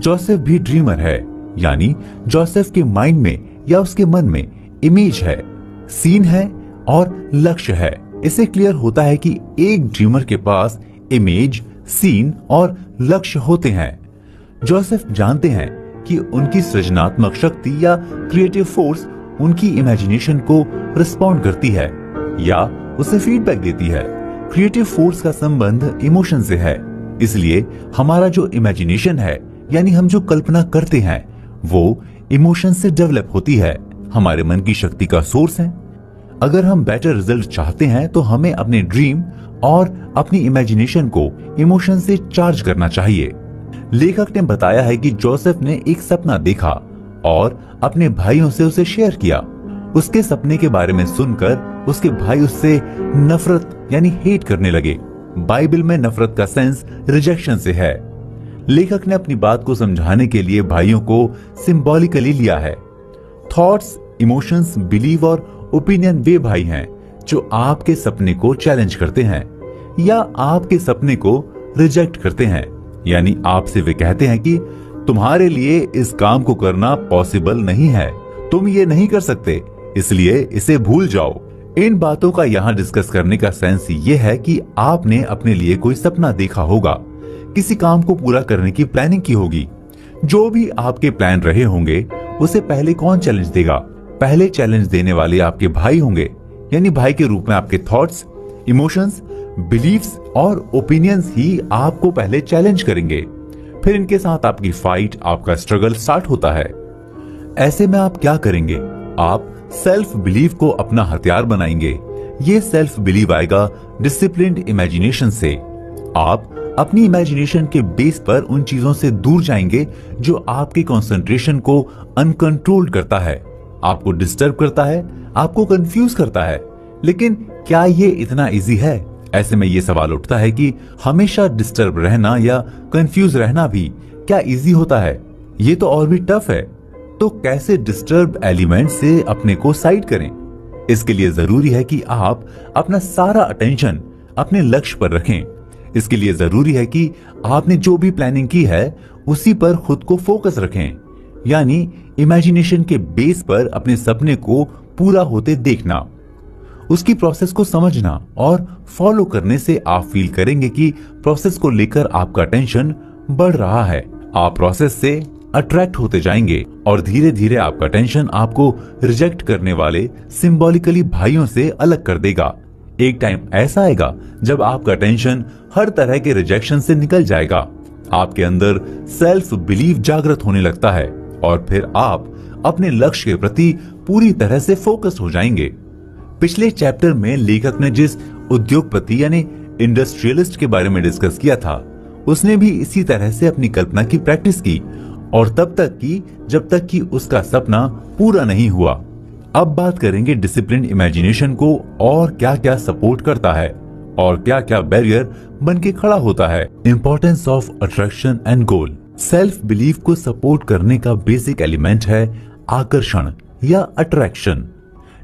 Joseph भी dreamer है, यानी जोसेफ के माइंड में या उसके मन में इमेज है, सीन है और लक्ष्य है। इससे क्लियर होता है कि एक ड्रीमर के पास इमेज, सीन और लक्ष्य होते हैं। जोसेफ जानते हैं कि उनकी सृजनात्मक शक्ति या क्रिएटिव फोर्स उनकी इमेजिनेशन को रिस्पॉन्ड करती है या उसे फीडबैक देती है। क्रिएटिव फोर्स का संबंध इमोशन से है, इसलिए हमारा जो इमेजिनेशन है यानी हम जो कल्पना करते हैं वो इमोशन से डेवलप होती है, हमारे मन की शक्ति का सोर्स है। अगर हम बेटर रिजल्ट चाहते हैं तो हमें अपने ड्रीम और अपनी इमेजिनेशन को इमोशन से चार्ज करना चाहिए। लेखक ने बताया है कि जोसेफ ने एक सपना देखा और अपने भाइयों से उसे शेयर किया। उसके सपने के बारे में सुनकर उसके भाई उससे नफरत यानी हेट करने लगे। बाइबल में नफरत का सेंस रिजेक्शन से है। लेखक ने अपनी बात को समझाने के लिए भाइयों को सिंबॉलिकली लिया है। थॉट्स, इमोशंस, बिलीव और ओपिनियन वे भाई हैं जो आपके सपने को चैलेंज करते हैं या आपके सपने को रिजेक्ट करते हैं, यानी आपसे वे कहते हैं कि तुम्हारे लिए इस काम को करना पॉसिबल नहीं है, तुम ये नहीं कर सकते, इसलिए इसे भूल जाओ। इन बातों का यहाँ डिस्कस करने का सेंस ये है कि आपने अपने लिए कोई सपना देखा होगा, किसी काम को पूरा करने की प्लानिंग की होगी। जो भी आपके प्लान रहे होंगे उसे पहले कौन चैलेंज देगा? पहले चैलेंज देने वाले आपके भाई होंगे, यानी भाई के रूप में आपके थॉट्स, इमोशंस, बिलीव्स और ओपिनियंस ही आपको पहले चैलेंज करेंगे। फिर इनके साथ आपकी फाइट, आपका स्ट्रगल स्टार्ट होता है। ऐसे में आप क्या करेंगे? आप सेल्फ बिलीव को अपना हथियार बनाएंगे। ये सेल्फ बिलीव आएगा डिसिप्लिन्ड इमेजिनेशन से। आप अपनी इमेजिनेशन के बेस पर उन चीजों से दूर जाएंगे जो आपके कंसंट्रेशन को अनकंट्रोल्ड करता है, आपको डिस्टर्ब करता है, आपको कंफ्यूज करता है। लेकिन क्या ये इतना इजी है? ऐसे में ये सवाल उठता है कि हमेशा डिस्टर्ब रहना या कंफ्यूज रहना भी क्या इजी होता है? ये तो और भी टफ है। तो कैसे डिस्टर्ब एलिमेंट से अपने को साइड करें? इसके लिए जरूरी है कि आप अपना सारा अटेंशन अपने लक्ष्य पर रखें। इसके लिए जरूरी है कि आपने जो भी प्लानिंग की है उसी पर खुद को फोकस रखें, यानी इमेजिनेशन के बेस पर अपने सपने को पूरा होते देखना, उसकी प्रोसेस को समझना और फॉलो करने से आप फील करेंगे कि प्रोसेस को लेकर आपका टेंशन बढ़ रहा है। आप प्रोसेस से अट्रैक्ट होते जाएंगे और धीरे धीरे आपका टेंशन आपको रिजेक्ट करने वाले सिंबॉलिकली भाइयों से अलग कर देगा। एक टाइम ऐसा आएगा जब आपका टेंशन हर तरह के रिजेक्शन से निकल जाएगा, आपके अंदर सेल्फ बिलीव जागृत होने लगता है और फिर आप अपने लक्ष्य के प्रति पूरी तरह से फोकस्ड हो जाएंगे। पिछले चैप्टर में लेखक ने जिस उद्योगपति यानी इंडस्ट्रियलिस्ट के बारे में डिस्कस किया था, उसने भी इसी तरह से अपनी कल्पना की प्रैक्टिस की और तब तक की जब तक कि उसका सपना पूरा नहीं हुआ। अब बात करेंगे डिसिप्लिन इमेजिनेशन को और क्या क्या सपोर्ट करता है और क्या क्या बैरियर बन के खड़ा होता है। Importance of attraction and goal. Self belief को सपोर्ट करने का बेसिक एलिमेंट है आकर्षण या अट्रैक्शन।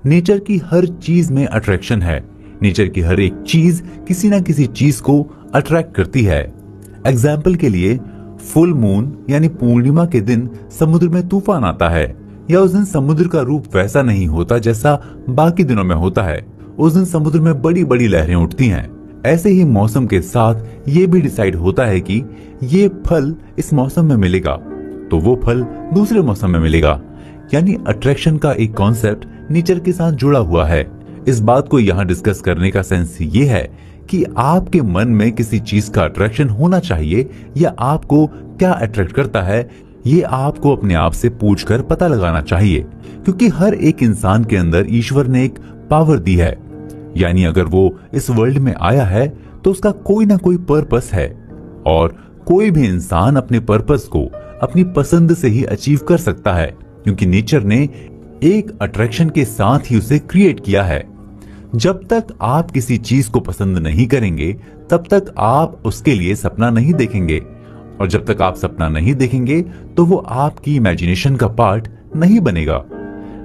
नेचर की हर चीज में अट्रैक्शन है। नेचर की हर एक चीज किसी ना किसी चीज को अट्रैक्ट करती है। एग्जाम्पल के लिए फुल मून यानी पूर्णिमा के दिन समुद्र में तूफान आता है, या उस दिन समुद्र का रूप वैसा नहीं होता जैसा बाकी दिनों में होता है। उस दिन समुद्र में बड़ी बड़ी लहरें उठती हैं। ऐसे ही मौसम के साथ ये भी डिसाइड होता है कि ये फल इस मौसम में मिलेगा तो वो फल दूसरे मौसम में मिलेगा। यानी अट्रैक्शन का एक कॉन्सेप्ट नेचर के साथ जुड़ा हुआ है। इस बात को यहाँ डिस्कस करने का सेंस ये है कि आपके मन में किसी चीज का अट्रैक्शन होना चाहिए या आपको क्या अट्रैक्ट करता है, ये आपको अपने आप से पूछकर पता लगाना चाहिए। क्योंकि हर एक इंसान के अंदर ईश्वर ने एक पावर दी है, यानी अगर वो इस वर्ल्ड में आया है तो उसका कोई ना कोई पर्पस है और कोई भी इंसान अपने पर्पस को अपनी पसंद से ही अचीव कर सकता है, क्योंकि नेचर ने एक अट्रैक्शन के साथ ही उसे क्रिएट किया है। जब तक आप किसी चीज को पसंद नहीं करेंगे तब तक आप उसके लिए सपना नहीं देखेंगे, और जब तक आप सपना नहीं देखेंगे तो वो आपकी इमेजिनेशन का पार्ट नहीं बनेगा।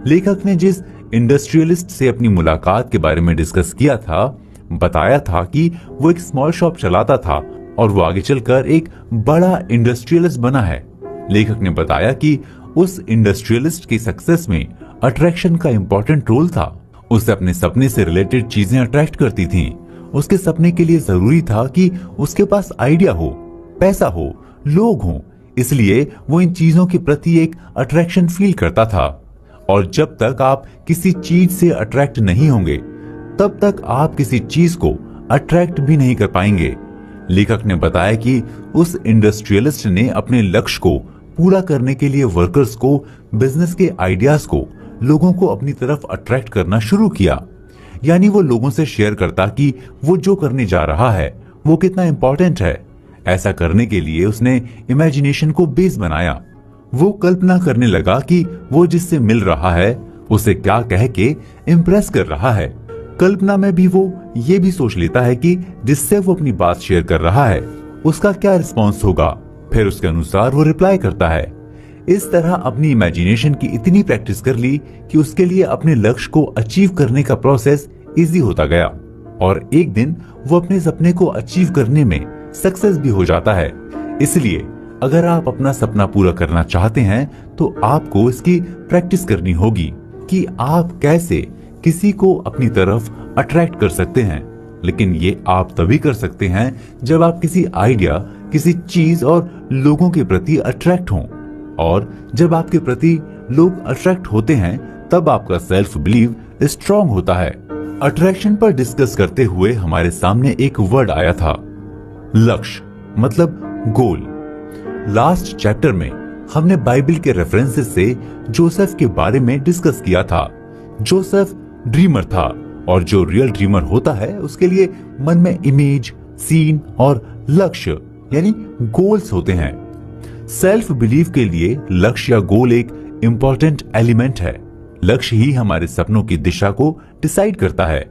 लेखक ने जिस इंडस्ट्रियलिस्ट से अपनी मुलाकात के बारे में डिस्कस किया था, बताया था कि वो एक स्मॉल शॉप चलाता था और वो आगे चलकर एक बड़ा इंडस्ट्रियलिस्ट बना है। लेखक ने बताया कि उस इंडस्ट्रियलिस्ट की सक्सेस में अट्रैक्शन का इंपॉर्टेंट रोल था। उसे अपने सपने से रिलेटेड चीजें अट्रैक्ट करती थीं। उसके सपने के लिए जरूरी था कि उसके पास आइडिया हो, पैसा हो, लोग हों, इसलिए वो इन चीजों के प्रति एक अट्रैक्शन फील करता था। और जब तक आप किसी चीज से अट्रैक्ट नहीं होंगे तब तक आप किसी चीज को अट्रैक्ट भी नहीं कर पाएंगे। लेखक ने बताया कि उस इंडस्ट्रियलिस्ट ने अपने लक्ष्य को पूरा करने के लिए वर्कर्स को, बिजनेस के आइडियाज को, लोगों को अपनी तरफ अट्रैक्ट करना शुरू किया। यानी वो लोगों से शेयर करता कि वो जो करने जा रहा है वो कितना इंपॉर्टेंट है। ऐसा करने के लिए उसने इमेजिनेशन को बेस बनाया। वो कल्पना करने लगा कि वो जिससे मिल रहा है उसे क्या कह के इम्प्रेस कर रहा है। कल्पना में भी वो ये भी सोच लेता है कि जिससे वो अपनी बात शेयर कर रहा है उसका क्या रिस्पॉन्स होगा, फिर उसके अनुसार वो रिप्लाई करता है। इस तरह अपनी इमेजिनेशन की इतनी प्रैक्टिस कर ली कि उसके लिए अपने लक्ष्य को अचीव करने का प्रोसेस इजी होता गया और एक दिन वो अपने सपने को अचीव करने में सक्सेस भी हो जाता है। इसलिए अगर आप अपना सपना पूरा करना चाहते हैं तो आपको इसकी प्रैक्टिस करनी होगी कि आप कैसे किसी को अपनी तरफ अट्रैक्ट कर सकते हैं। लेकिन ये आप तभी कर सकते हैं जब आप किसी आइडिया, किसी चीज और लोगों के प्रति अट्रैक्ट हों। और जब आपके प्रति लोग अट्रैक्ट होते हैं तब आपका सेल्फ बिलीव स्ट्रांग होता है। अट्रैक्शन पर डिस्कस करते हुए हमारे सामने एक वर्ड आया था, लक्ष्य, मतलब गोल। लास्ट चैप्टर में हमने बाइबल के रेफरेंसेस से जोसेफ के बारे में डिस्कस किया था। जोसेफ ड्रीमर था और जो रियल ड्रीमर होता है उसके लिए मन में इमेज, सीन और लक्ष्य यानी गोल्स होते हैं। सेल्फ बिलीव के लिए लक्ष्य या गोल एक इंपॉर्टेंट एलिमेंट है। लक्ष्य ही हमारे सपनों की दिशा को डिसाइड करता है।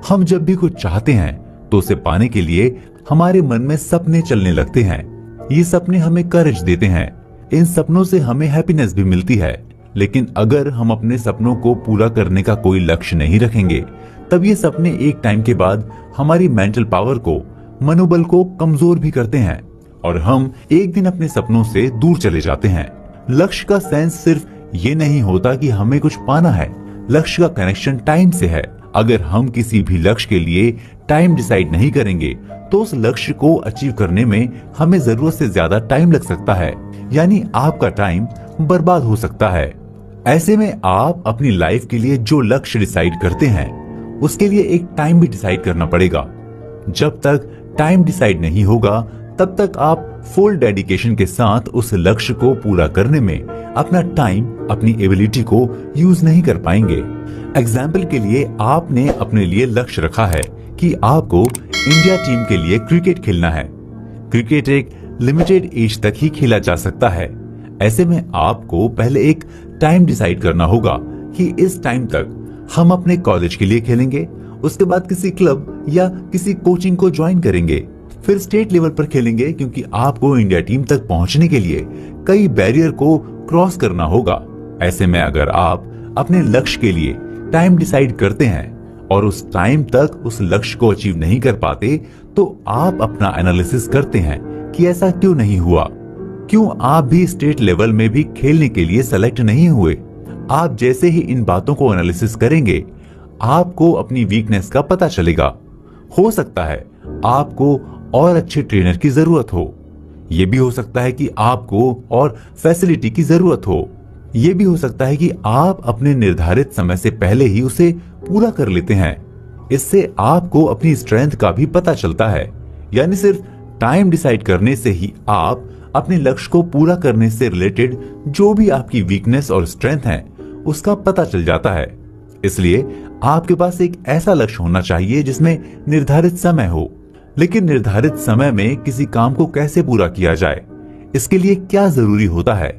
हम जब भी कुछ चाहते हैं तो उसे पाने के लिए हमारे मन में सपने चलने लगते हैं। ये सपने हमें करेज देते हैं। इन सपनों से हमें हैप्पीनेस भी मिलती है। लेकिन अगर हम अपने सपनों को पूरा करने का कोई लक्ष्य नहीं रखेंगे तब ये सपने एक टाइम के बाद हमारी मेंटल पावर को, मनोबल को कमजोर भी करते हैं और हम एक दिन अपने सपनों से दूर चले जाते हैं। लक्ष्य का सेंस सिर्फ ये नहीं होता कि हमें कुछ पाना है। लक्ष्य का कनेक्शन टाइम से है। अगर हम किसी भी लक्ष्य के लिए टाइम डिसाइड नहीं करेंगे तो उस लक्ष्य को अचीव करने में हमें जरूरत से ज्यादा टाइम लग सकता है, यानी आपका टाइम बर्बाद हो सकता है। ऐसे में आप अपनी लाइफ के लिए जो लक्ष्य डिसाइड करते हैं उसके लिए एक टाइम भी डिसाइड करना पड़ेगा। जब तक टाइम डिसाइड नहीं होगा तब तक आप फुल डेडिकेशन के साथ उस लक्ष्य को पूरा करने में अपना टाइम, अपनी एबिलिटी को यूज नहीं कर पाएंगे। एग्जाम्पल के लिए आपने अपने लिए लक्ष्य रखा है कि आपको इंडिया टीम के लिए क्रिकेट खेलना है। क्रिकेट एक लिमिटेड एज तक ही खेला जा सकता है। ऐसे में आपको पहले एक टाइम डिसाइड करना होगा कि इस टाइम तक हम अपने कॉलेज के लिए खेलेंगे, उसके बाद किसी क्लब या किसी कोचिंग को ज्वाइन करेंगे, फिर स्टेट लेवल पर खेलेंगे, क्योंकि आपको इंडिया टीम तक पहुंचने के लिए कई बैरियर को क्रॉस करना होगा। ऐसे में अगर आप अपने लक्ष्य के लिए टाइम डिसाइड करते हैं और उस टाइम तक उस लक्ष्य को अचीव नहीं कर पाते तो आप अपना एनालिसिस करते हैं कि ऐसा क्यों नहीं हुआ, क्यों आप भी स्टेट लेवल में भी खेलने के लिए सेलेक्ट नहीं हुए। आप जैसे ही इन बातों को एनालिसिस करेंगे आपको अपनी वीकनेस का पता चलेगा। हो सकता है आपको और अच्छे ट्रेनर की जरूरत हो, यह भी हो सकता है कि आपको और फैसिलिटी की जरूरत हो, यह भी हो सकता है कि आप अपने निर्धारित समय से पहले ही उसे पूरा कर लेते हैं। इससे आपको अपनी स्ट्रेंथ का भी पता चलता है। यानी सिर्फ टाइम डिसाइड करने से ही आप अपने लक्ष्य को पूरा करने से रिलेटेड जो भी आपकी वीकनेस और स्ट्रेंथ है उसका पता चल जाता है। इसलिए आपके पास एक ऐसा लक्ष्य होना चाहिए जिसमें निर्धारित समय हो। लेकिन निर्धारित समय में किसी काम को कैसे पूरा किया जाए, इसके लिए क्या जरूरी होता है,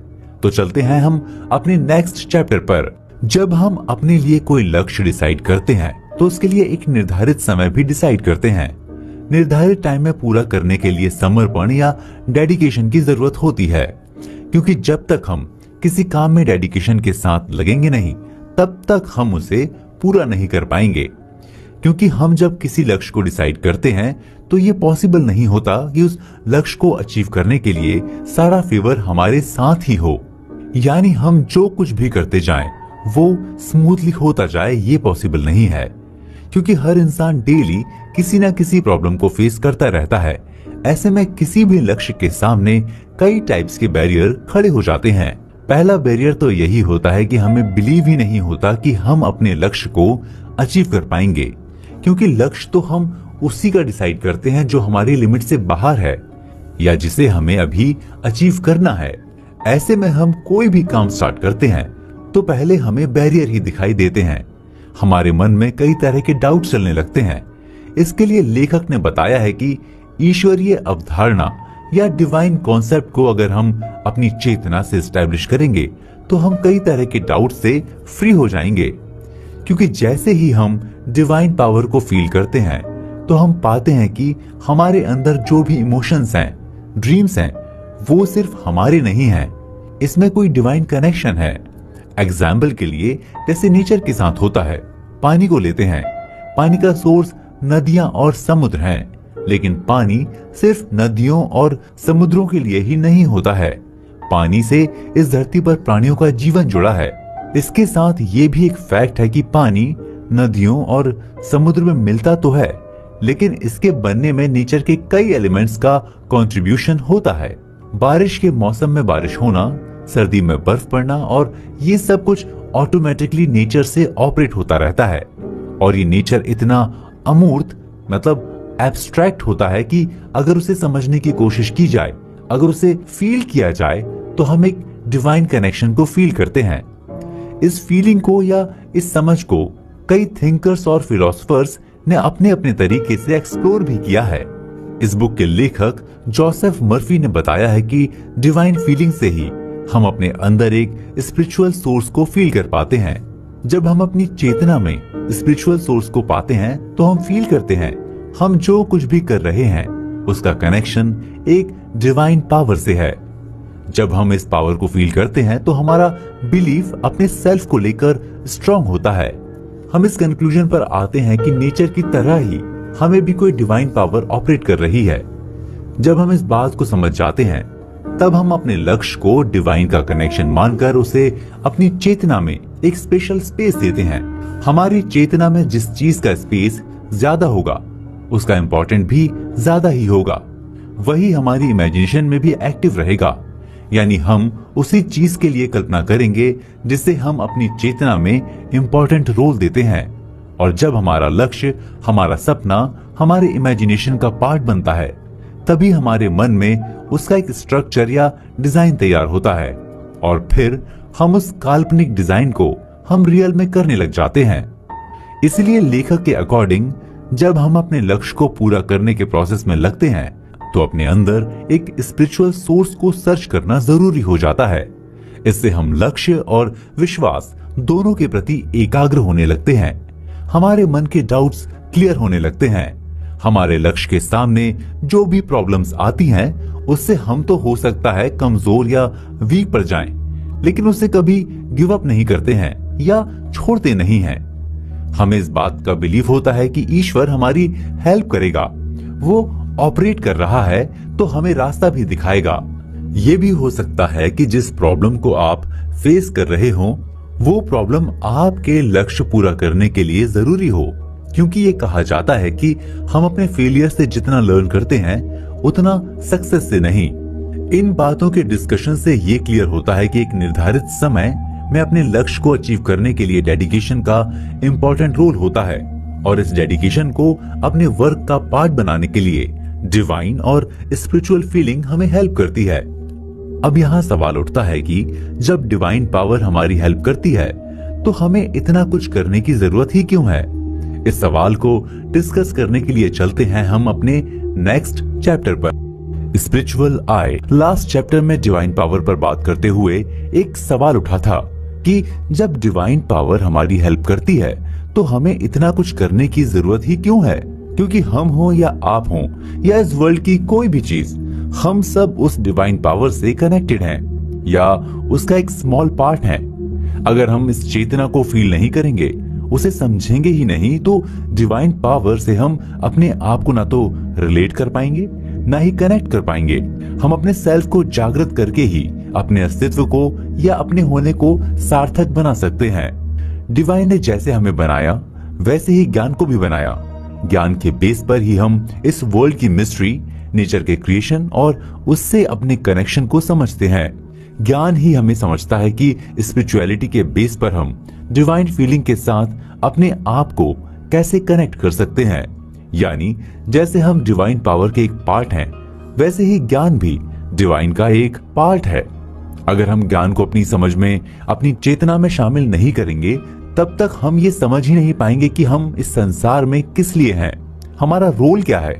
तो चलते हैं हम अपने नेक्स्ट चैप्टर पर। जब हम अपने लिए कोई लक्ष्य डिसाइड करते हैं तो उसके लिए एक निर्धारित समय भी डिसाइड करते हैं। निर्धारित टाइम में पूरा करने के लिए समर्पण या डेडिकेशन की जरूरत होती है, क्योंकि जब तक हम किसी काम में डेडिकेशन के साथ लगेंगे नहीं तब तक हम उसे पूरा नहीं कर पाएंगे। क्योंकि हम जब किसी लक्ष्य को डिसाइड करते हैं तो ये पॉसिबल नहीं होता कि उस लक्ष्य को अचीव करने के लिए सारा फेवर हमारे साथ ही हो, यानी हम जो कुछ भी करते जाएं वो स्मूथली होता जाए, ये पॉसिबल नहीं है। क्योंकि हर इंसान डेली किसी ना किसी प्रॉब्लम को फेस करता रहता है। ऐसे में किसी भी लक्ष्य के सामने कई टाइप्स के बैरियर खड़े हो जाते हैं। पहला बैरियर तो यही होता है कि हमें बिलीव ही नहीं होता कि हम अपने लक्ष्य को अचीव कर पाएंगे, क्योंकि लक्ष्य तो हम उसी का डिसाइड करते हैं जो हमारी लिमिट से बाहर है या जिसे हमें अभी अचीव करना है। ऐसे में हम कोई भी काम स्टार्ट करते हैं तो पहले हमें बैरियर ही दिखाई देते हैं। हमारे मन में कई तरह के डाउट चलने लगते हैं। इसके लिए लेखक ने बताया है कि ईश्वरीय अवधारणा या डिवाइन कॉन्सेप्ट को अगर हम अपनी चेतना से एस्टैब्लिश करेंगे तो हम कई तरह के डाउट से फ्री हो जाएंगे। क्योंकि जैसे ही हम डिवाइन पावर को फील करते हैं तो हम पाते हैं कि हमारे अंदर जो भी इमोशंस हैं, ड्रीम्स हैं, वो सिर्फ हमारे नहीं हैं, इसमें कोई डिवाइन कनेक्शन है। एग्जाम्पल के लिए जैसे नेचर के साथ होता है, पानी को लेते हैं। पानी का सोर्स नदियां और समुद्र हैं, लेकिन पानी सिर्फ नदियों और समुद्रों के लिए ही नहीं होता है। पानी से इस धरती पर प्राणियों का जीवन जुड़ा है। इसके साथ ये भी एक फैक्ट है कि पानी नदियों और समुद्र में मिलता तो है, लेकिन इसके बनने में नेचर के कई एलिमेंट्स का कंट्रीब्यूशन होता है। बारिश के मौसम में बारिश होना, सर्दी में बर्फ पड़ना, और ये सब कुछ ऑटोमेटिकली नेचर से ऑपरेट होता रहता है। और ये नेचर इतना अमूर्त मतलब एब्स्ट्रैक्ट होता है कि अगर उसे समझने की कोशिश की जाए, अगर उसे फील किया जाए, तो हम एक डिवाइन कनेक्शन को फील करते हैं। इस फीलिंग को या इस समझ को कई थिंकर्स और फिलोसफर्स ने अपने अपने तरीके से एक्सप्लोर भी किया है। इस बुक के लेखक जोसेफ मर्फी ने बताया है कि डिवाइन फीलिंग से ही हम अपने अंदर एक स्पिरिचुअल सोर्स को फील कर पाते हैं। जब हम अपनी चेतना में स्पिरिचुअल सोर्स को पाते हैं तो हम फील करते हैं हम जो कुछ भी कर रहे हैं उसका कनेक्शन एक डिवाइन पावर से है। जब हम इस पावर को फील करते हैं तो हमारा बिलीफ अपने सेल्फ को लेकर स्ट्रांग होता है। हम इस कंक्लूजन पर आते हैं कि नेचर की तरह ही हमें भी कोई डिवाइन पावर ऑपरेट कर रही है। जब हम इस बात को समझ जाते हैं तब हम अपने लक्ष्य को डिवाइन का कनेक्शन मानकर उसे अपनी चेतना में एक स्पेशल स्पेस देते हैं। हमारी चेतना में जिस चीज का स्पेस ज्यादा होगा उसका इंपॉर्टेंट भी ज्यादा ही होगा। वही हमारी इमेजिनेशन में भी एक्टिव रहेगा, यानी हम उसी चीज के लिए कल्पना करेंगे जिसे हम अपनी चेतना में इंपॉर्टेंट रोल देते हैं। और जब हमारा लक्ष्य, हमारा सपना हमारे इमेजिनेशन का पार्ट बनता है तभी हमारे मन में उसका एक स्ट्रक्चर या डिजाइन तैयार होता है और फिर हम उस काल्पनिक डिजाइन को हम रियल में करने लग जाते हैं। इसलिए लेखक के अकॉर्डिंग जब हम अपने लक्ष्य को पूरा करने के प्रोसेस में लगते हैं तो अपने अंदर एक स्पिरिचुअल सोर्स को सर्च करना जरूरी हो जाता है। इससे हम लक्ष्य और विश्वास दोनों के प्रति एकाग्र होने लगते हैं। हमारे मन के डाउट्स क्लियर होने लगते हैं। हमारे लक्ष्य के सामने जो भी प्रॉब्लम्स आती हैं उससे हम तो हो सकता है कमजोर या वीक पड़ जाएं, लेकिन उससे कभी गिव अप नहीं करते हैं या छोड़ते नहीं हैं। हमें इस बात का बिलीव होता है कि ईश्वर हमारी हेल्प करेगा, वो ऑपरेट कर रहा है तो हमें रास्ता भी दिखाएगा। ये भी हो सकता है कि जिस प्रॉब्लम को आप फेस कर रहे हो वो प्रॉब्लम आपके लक्ष्य पूरा करने के लिए जरूरी हो, क्योंकि ये कहा जाता है कि हम अपने फेलियर से जितना लर्न करते हैं उतना सक्सेस से नहीं। इन बातों के डिस्कशन से ये क्लियर होता है कि एक निर्धारित समय में अपने लक्ष्य को अचीव करने के लिए डेडिकेशन का इम्पोर्टेंट रोल होता है और इस डेडिकेशन को अपने वर्क का पार्ट बनाने के लिए डिवाइन और स्पिरिचुअल फीलिंग हमें हेल्प करती है। अब यहाँ सवाल उठता है कि जब डिवाइन पावर हमारी हेल्प करती है तो हमें इतना कुछ करने की जरूरत ही क्यों है? इस सवाल को डिस्कस करने के लिए चलते हैं हम अपने नेक्स्ट चैप्टर पर, स्पिरिचुअल आई। लास्ट चैप्टर में डिवाइन पावर पर बात करते हुए एक सवाल उठा था कि जब डिवाइन पावर हमारी हेल्प करती है तो हमें इतना कुछ करने की जरूरत ही क्यों है? क्योंकि हम हो या आप हो या इस वर्ल्ड की कोई भी चीज, हम सब उस डिवाइन पावर से कनेक्टेड हैं या उसका एक स्मॉल पार्ट है। अगर हम इस चेतना को फील नहीं करेंगे, उसे समझेंगे ही नहीं तो डिवाइन पावर से हम अपने आप को ना तो रिलेट कर पाएंगे, ना ही कनेक्ट कर पाएंगे। हम अपने सेल्फ को जागृत करके ही अपने अस्तित्व को या अपने होने को सार्थक बना सकते हैं। डिवाइन ने जैसे हमें बनाया वैसे ही ज्ञान को भी बनाया। ज्ञान के बेस पर ही हम इस वर्ल्ड की मिस्ट्री, नेचर के क्रिएशन और उससे अपने कनेक्शन को समझते हैं। ज्ञान ही हमें समझता है कि स्पिरिचुअलिटी के बेस पर हम डिवाइन फीलिंग के साथ अपने आप को कैसे कनेक्ट कर सकते हैं। यानी जैसे हम डिवाइन पावर के एक पार्ट हैं, वैसे ही ज्ञान भी डिवाइन का एक पार्ट है। अगर हम ज्ञान को अपनी समझ में, अपनी चेतना में शामिल नहीं करेंगे, तब तक हम ये समझ ही नहीं पाएंगे कि हम इस संसार में किस लिए हैं, हमारा रोल क्या है।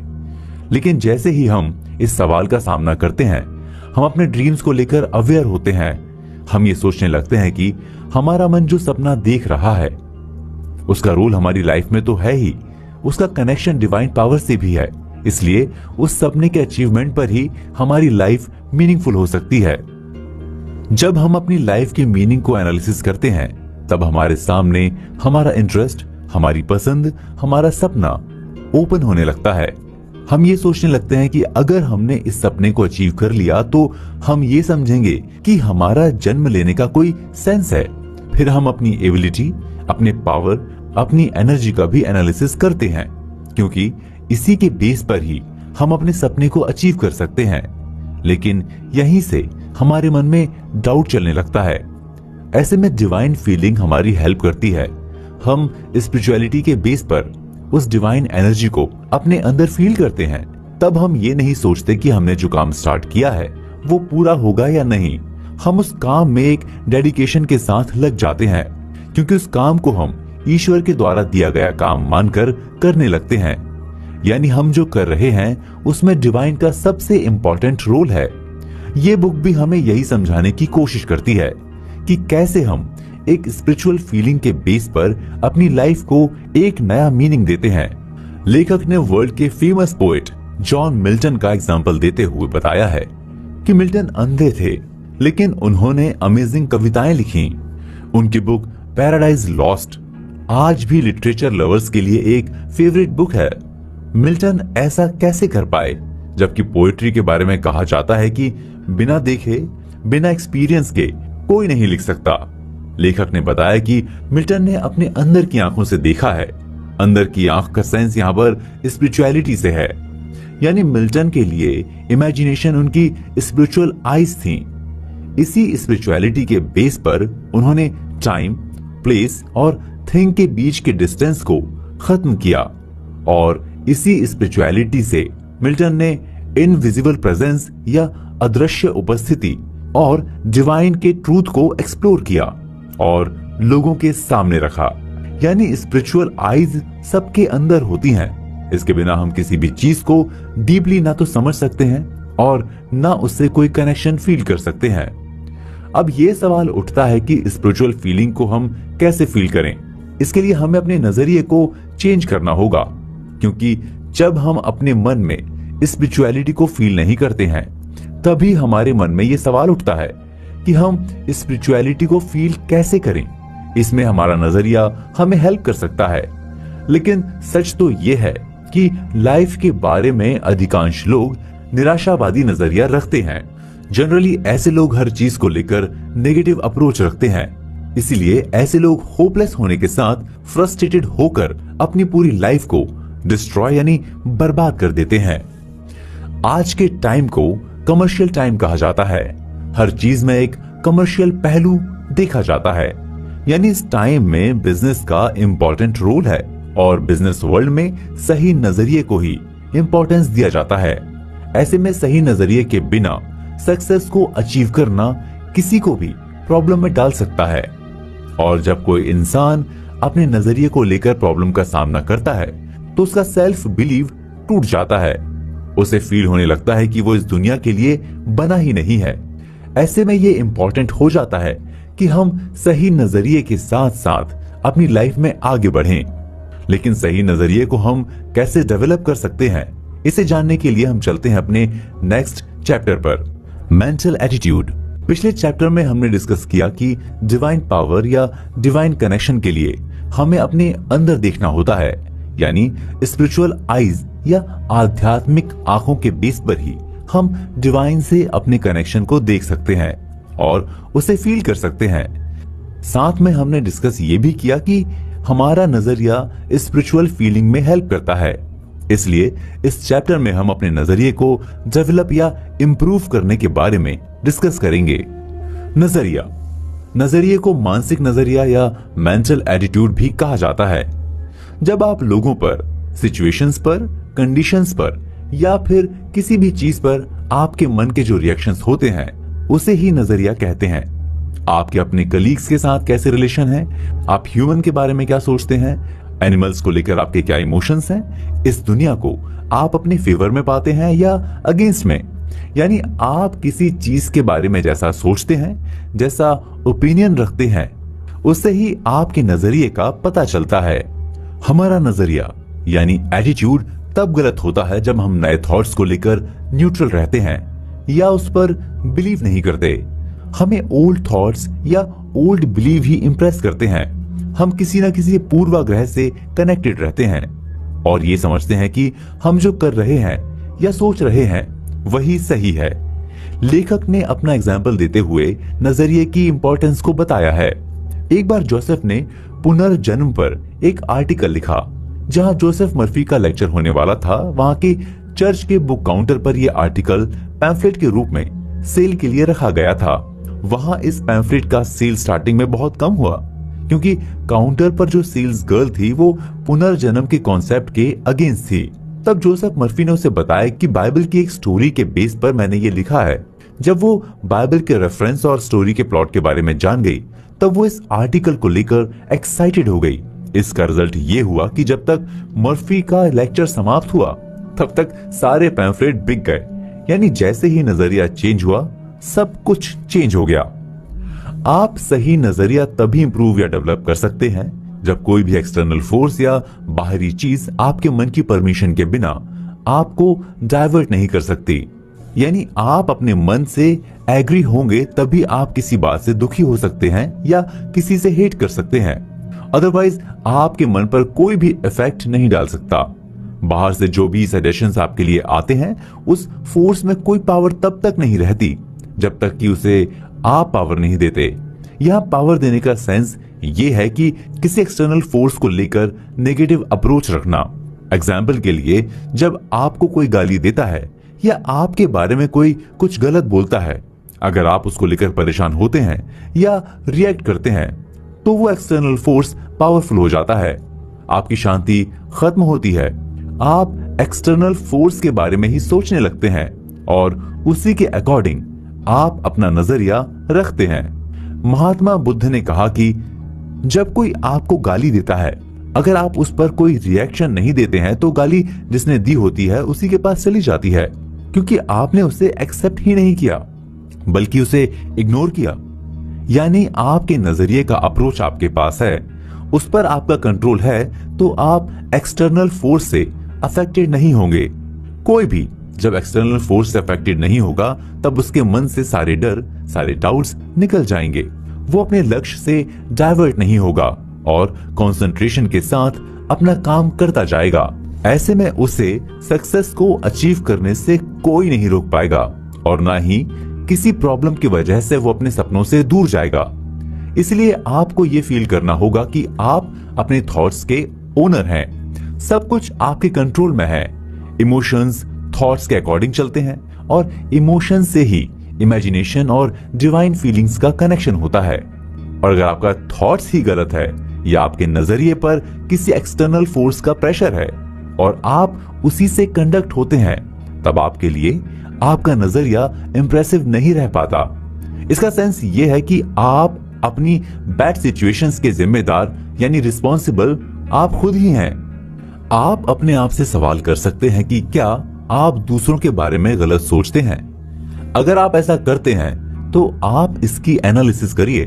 लेकिन जैसे ही हम इस सवाल का सामना करते हैं, हम अपने ड्रीम्स को लेकर अवेयर होते हैं। हम ये सोचने लगते हैं कि हमारा मन जो सपना देख रहा है उसका रोल हमारी लाइफ में तो है ही, उसका कनेक्शन डिवाइन पावर से भी है। इसलिए उस सपने के अचीवमेंट पर ही हमारी लाइफ मीनिंगफुल हो सकती है। जब हम अपनी लाइफ के मीनिंग को एनालिसिस करते हैं, तब हमारे सामने हमारा इंटरेस्ट, हमारी पसंद, हमारा सपना ओपन होने लगता है। हम ये सोचने लगते हैं कि अगर हमने इस सपने को अचीव कर लिया तो हम ये समझेंगे कि हमारा जन्म लेने का कोई सेंस है। फिर हम अपनी एबिलिटी, अपने पावर, अपनी एनर्जी का भी एनालिसिस करते हैं, क्योंकि इसी के बेस पर ही हम अपने सपने को अचीव कर सकते हैं। लेकिन यहीं से हमारे मन में डाउट चलने लगता है। ऐसे में डिवाइन फीलिंग हमारी हेल्प करती है। हम स्पिरिचुअलिटी के बेस पर उस डिवाइन एनर्जी को अपने अंदर फील करते हैं। तब हम ये नहीं सोचते कि हमने जो काम स्टार्ट किया है वो पूरा होगा या नहीं। हम उस काम में एक डेडिकेशन के साथ लग जाते हैं, क्योंकि उस काम को हम ईश्वर के द्वारा दिया गया काम मानकर करने लगते हैं। यानी हम जो कर रहे हैं उसमें डिवाइन का सबसे इंपॉर्टेंट रोल है। ये बुक भी हमें यही समझाने की कोशिश करती है कि कैसे हम एक स्पिरिचुअल फीलिंग के बेस पर अपनी लाइफ को एक नया मीनिंग देते हैं। लेखक ने वर्ल्ड के फेमस पोएट जॉन मिल्टन का एग्जाम्पल देते हुए बताया है कि मिल्टन अंधे थे, लेकिन उन्होंने अमेजिंग कविताएं लिखी। उनकी बुक पैराडाइज लॉस्ट आज भी लिटरेचर लवर्स के लिए एक फेवरेट बुक है। मिल्टन ऐसा कैसे कर पाए, जबकि पोएट्री के बारे में कहा जाता है कि बिना देखे, बिना एक्सपीरियंस के कोई नहीं लिख सकता। लेखक ने बताया कि मिल्टन ने अपने अंदर की आंखों से देखा है। अंदर की आंख का सेंस यहाँ पर स्पिरिचुअलिटी से है। यानी मिल्टन के लिए इमेजिनेशन उनकी स्पिरिचुअल आईज थी। इसी स्पिरिचुअलिटी के बेस पर उन्होंने टाइम, प्लेस और थिंग के बीच के डिस्टेंस को खत्म किया, और इसी स्पिरिचुअलिटी से मिल्टन ने इनविजिबल प्रेजेंस या अदृश्य उपस्थिति और डिवाइन के ट्रूथ को एक्सप्लोर किया और लोगों के सामने रखा। यानी स्पिरिचुअल आईज सबके अंदर होती हैं। इसके बिना हम किसी भी चीज को डीपली ना तो समझ सकते हैं और ना उससे कोई कनेक्शन फील कर सकते हैं। अब ये सवाल उठता है कि स्पिरिचुअल फीलिंग को हम कैसे फील करें। इसके लिए हमें अपने नजरिए को चेंज करना होगा, क्योंकि जब हम अपने मन में स्पिरिचुअलिटी को फील नहीं करते हैं, तभी हमारे मन में ये सवाल उठता है कि हम स्पिरिचुअलिटी को फील कैसे करें। इसमें हमारा नजरिया हमें हेल्प कर सकता है। लेकिन सच तो ये है कि लाइफ के बारे में अधिकांश लोग निराशावादी नजरिया रखते हैं। जनरली ऐसे लोग हर चीज को लेकर नेगेटिव अप्रोच रखते हैं। इसीलिए ऐसे लोग होपलेस होने के साथ फ्रस्ट्रेटेड होकर अपनी पूरी लाइफ को डिस्ट्रॉय यानी बर्बाद कर देते हैं। आज के टाइम को कमर्शियल टाइम कहा जाता है। हर चीज में एक कमर्शियल पहलू देखा जाता है। यानी इस टाइम में बिजनेस का इंपॉर्टेंट रोल है और बिजनेस वर्ल्ड में सही नजरिए को ही इंपॉर्टेंस दिया जाता है। ऐसे में सही नजरिए के बिना सक्सेस को अचीव करना किसी को भी प्रॉब्लम में डाल सकता है। और जब कोई इंसान अपने नजरिए को लेकर प्रॉब्लम का सामना करता है तो उसका सेल्फ बिलीव टूट जाता है। उसे फील होने लगता है कि वो इस दुनिया के लिए बना ही नहीं है। ऐसे में ये इंपॉर्टेंट हो जाता है कि हम सही नजरिए के साथ साथ अपनी लाइफ में आगे बढ़ें। लेकिन सही नजरिए को हम कैसे डेवलप कर सकते हैं, इसे जानने के लिए हम चलते हैं अपने नेक्स्ट चैप्टर पर, मेंटल एटीट्यूड। पिछले चैप्टर में हमने डिस्कस किया कि डिवाइन पावर या डिवाइन कनेक्शन के लिए हमें अपने अंदर देखना होता है, यानी स्पिरिचुअल आईज या आध्यात्मिक आंखों के बेस पर ही हम डिवाइन से अपने कनेक्शन को देख सकते हैं और उसे फील कर सकते हैं। साथ में हमने डिस्कस ये भी किया कि हमारा नजरिया स्पिरिचुअल फीलिंग में हेल्प करता है। इसलिए इस चैप्टर में हम अपने नजरिए को डेवलप या इंप्रूव करने के बारे में डिस्कस करेंगे। नजरिए को मानसिक नजरिया या मेंटल एटीट्यूड भी कहा जाता है। जब आप लोगों पर, सिचुएशंस पर, कंडीशंस पर या फिर किसी भी चीज पर आपके मन के जो रिएक्शंस होते हैं उसे ही नजरिया कहते हैं। आपके अपने कलीग्स के साथ कैसे रिलेशन है, आप ह्यूमन के बारे में क्या सोचते हैं, एनिमल्स को लेकर आपके क्या इमोशंस हैं, इस दुनिया को आप अपने फेवर में पाते हैं या अगेंस्ट में, यानी आप किसी चीज के बारे में जैसा सोचते हैं, जैसा ओपिनियन रखते हैं, उससे ही आपके नजरिए का पता चलता है। हमारा नजरिया यानी एटीट्यूड तब गलत होता है जब हम नए थॉट्स को लेकर न्यूट्रल रहते हैं या उस पर बिलीव नहीं करते। हमें ओल्ड थॉट्स या ओल्ड बिलीव ही इंप्रेस करते हैं। हम किसी न किसी पूर्वाग्रह से कनेक्टेड रहते हैं और ये समझते हैं कि हम जो कर रहे हैं या सोच रहे हैं वही सही है। लेखक ने अपना एग्जाम्पल देते हुए नजरिए की इंपॉर्टेंस को बताया है। एक बार जोसेफ ने पुनर्जन्म पर एक आर्टिकल लिखा। जहां जोसेफ मर्फी का लेक्चर होने वाला था, वहां के चर्च के बुक काउंटर पर यह आर्टिकल पैम्फलेट के रूप में सेल के लिए रखा गया था। वहां इस पैम्फलेट का सेल स्टार्टिंग में बहुत कम हुआ क्योंकि काउंटर पर जो सेल्स गर्ल थी वो पुनर्जन्म के कॉन्सेप्ट के अगेंस्ट थी। तब जोसेफ मर्फी ने उसे बताया कि बाइबल की एक स्टोरी के बेस पर मैंने ये लिखा है। जब वो बाइबल के रेफरेंस और स्टोरी के प्लॉट के बारे में जान गई तब वो इस आर्टिकल को लेकर एक्साइटेड हो गई। इसका रिजल्ट ये हुआ कि जब तक मर्फी का लेक्चर समाप्त हुआ तब तक सारे पैम्फलेट बिक गए। यानी जैसे ही नजरिया चेंज हुआ सब कुछ चेंज हो गया। आप सही नजरिया तभी इंप्रूव या डेवलप कर सकते हैं जब कोई भी एक्सटर्नल फोर्स या बाहरी चीज आपके मन की परमिशन के बिना आपको डाइवर्ट नहीं कर सकती। यानी आप अपने मन से एग्री होंगे तभी आप किसी बात से दुखी हो सकते हैं या किसी से हेट कर सकते हैं। अदरवाइज आपके मन पर कोई भी इफेक्ट नहीं डाल सकता। बाहर से जो भी सजेशंस आपके लिए आते हैं उस फोर्स में कोई पावर तब तक नहीं रहती जब तक कि उसे आप पावर नहीं देते। यह पावर देने का सेंस ये है कि किसी एक्सटर्नल फोर्स को लेकर नेगेटिव अप्रोच रखना। एग्जाम्पल के लिए, जब आपको कोई गाली देता है या आपके बारे में कोई कुछ गलत बोलता है, अगर आप उसको लेकर परेशान होते हैं या रिएक्ट करते हैं तो वो एक्सटर्नल फोर्स पावरफुल हो जाता है, आपकी शांति खत्म होती है। आप एक्सटर्नल फोर्स के बारे में ही सोचने लगते हैं और उसी के अकॉर्डिंग आप अपना नजरिया रखते हैं। महात्मा बुद्ध ने कहा कि जब कोई आपको गाली देता है, अगर आप उस पर कोई रिएक्शन नहीं देते हैं तो गाली जिसने दी होती है उसी के पास चली जाती है, क्योंकि आपने उसे एक्सेप्ट ही नहीं किया बल्कि उसे इग्नोर किया। यानी आपके नजरिए का अप्रोच आपके पास है, उस पर आपका कंट्रोल है, तो आप एक्सटर्नल फोर्स से अफेक्टेड नहीं होंगे। कोई भी जब एक्सटर्नल फोर्स से अफेक्टेड नहीं होगा तब उसके मन से सारे डर, सारे डाउट्स निकल जाएंगे। वो अपने लक्ष्य से डाइवर्ट नहीं होगा और कंसंट्रेशन के साथ अपना काम करता जाएगा। ऐसे में उसे सक्सेस को अचीव करने से कोई नहीं रोक पाएगा और ना ही किसी प्रॉब्लम की वजह से वो अपने सपनों से दूर जाएगा। इसलिए आपको ये फील करना होगा कि आप अपने थॉट्स के ओनर हैं। सब कुछ आपके कंट्रोल में है। इमोशंस थॉट्स के अकॉर्डिंग चलते हैं और इमोशन से ही इमेजिनेशन और डिवाइन फीलिंग्स का कनेक्शन होता है। और अगर आपका थॉट्स ही गलत है या आपके नजरिए पर किसी एक्सटर्नल फोर्स का प्रेशर है और आप उसी से कंडक्ट होते हैं, तब आपके लिए आपका नजरिया इंप्रेसिव नहीं रह पाता। इसका सेंस ये है कि आप अपनी बैड सिचुएशंस के जिम्मेदार यानी रिस्पॉन्सिबल आप खुद ही हैं। आप अपने आप से सवाल कर सकते हैं कि क्या आप दूसरों के बारे में गलत सोचते हैं। अगर आप ऐसा करते हैं तो आप इसकी एनालिसिस करिए।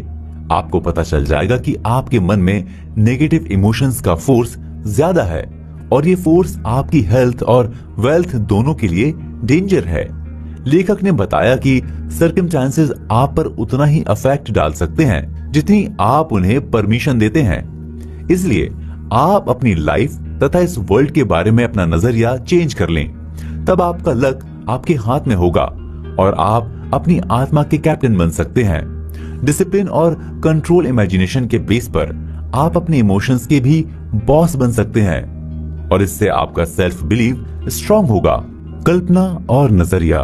आपको पता चल जाएगा कि आपके मन में नेगेटिव इमोशंस का फोर्स ज्यादा है और ये फोर्स आपकी हेल्थ और वेल्थ दोनों के लिए डेंजर है। लेखक ने बताया कि सर्कमस्टांसेस आप पर उतना ही अफेक्ट डाल सकते हैं जितनी आप उन्हें परमिशन देते हैं। इसलिए आप अपनी लाइफ तथा इस वर्ल्ड के बारे में अपना नजरिया चेंज कर लें। तब आपका लक आपके हाथ में होगा और आप अपनी आत्मा के कैप्टन बन सकते हैं। डिसिप्लिन और कंट्रोल इमेजिनेशन के बेस पर आप अपने इमोशंस के भी बॉस बन सकते हैं और इससे आपका सेल्फ बिलीव स्ट्रांग होगा। कल्पना और नजरिया।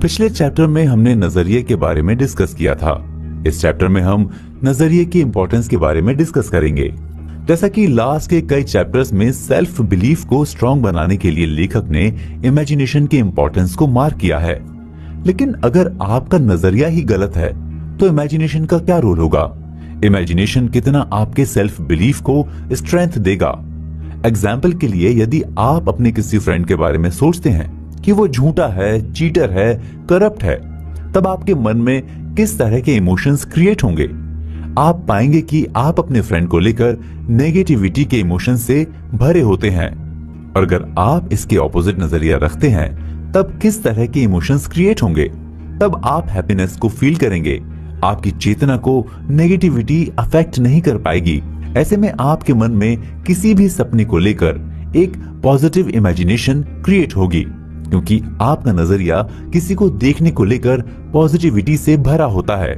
पिछले चैप्टर में हमने नजरिए के बारे में डिस्कस किया था। इस चैप्टर में हम नजरिए की इंपॉर्टेंस के बारे में डिस्कस करेंगे। जैसा कि लास्ट के कई चैप्टर्स में सेल्फ बिलीफ को स्ट्रांग बनाने के लिए लेखक ने इमेजिनेशन के इंपॉर्टेंस को मार्क किया है। लेकिन अगर आपका नजरिया ही गलत है तो इमेजिनेशन का क्या रोल होगा? इमेजिनेशन कितना आपके सेल्फ बिलीफ को स्ट्रेंथ देगा? एग्जाम्पल के लिए, यदि आप अपने किसी फ्रेंड के बारे में सोचते हैं कि वो झूठा है, चीटर है, करप्ट है, तब आपके मन में किस तरह के इमोशंस क्रिएट होंगे? आप पाएंगे कि आप अपने फ्रेंड को लेकर नेगेटिविटी के इमोशन से भरे होते हैं। और अगर आप इसके ऑपोजिट नजरिया रखते हैं तब किस तरह के इमोशंस क्रिएट होंगे? तब आप हैप्पीनेस को फील करेंगे। आपकी चेतना को नेगेटिविटी अफेक्ट नहीं कर पाएगी। ऐसे में आपके मन में किसी भी सपने को लेकर एक पॉजिटिव इमेजिनेशन क्रिएट होगी, क्योंकि आपका नजरिया किसी को देखने को लेकर पॉजिटिविटी से भरा होता है।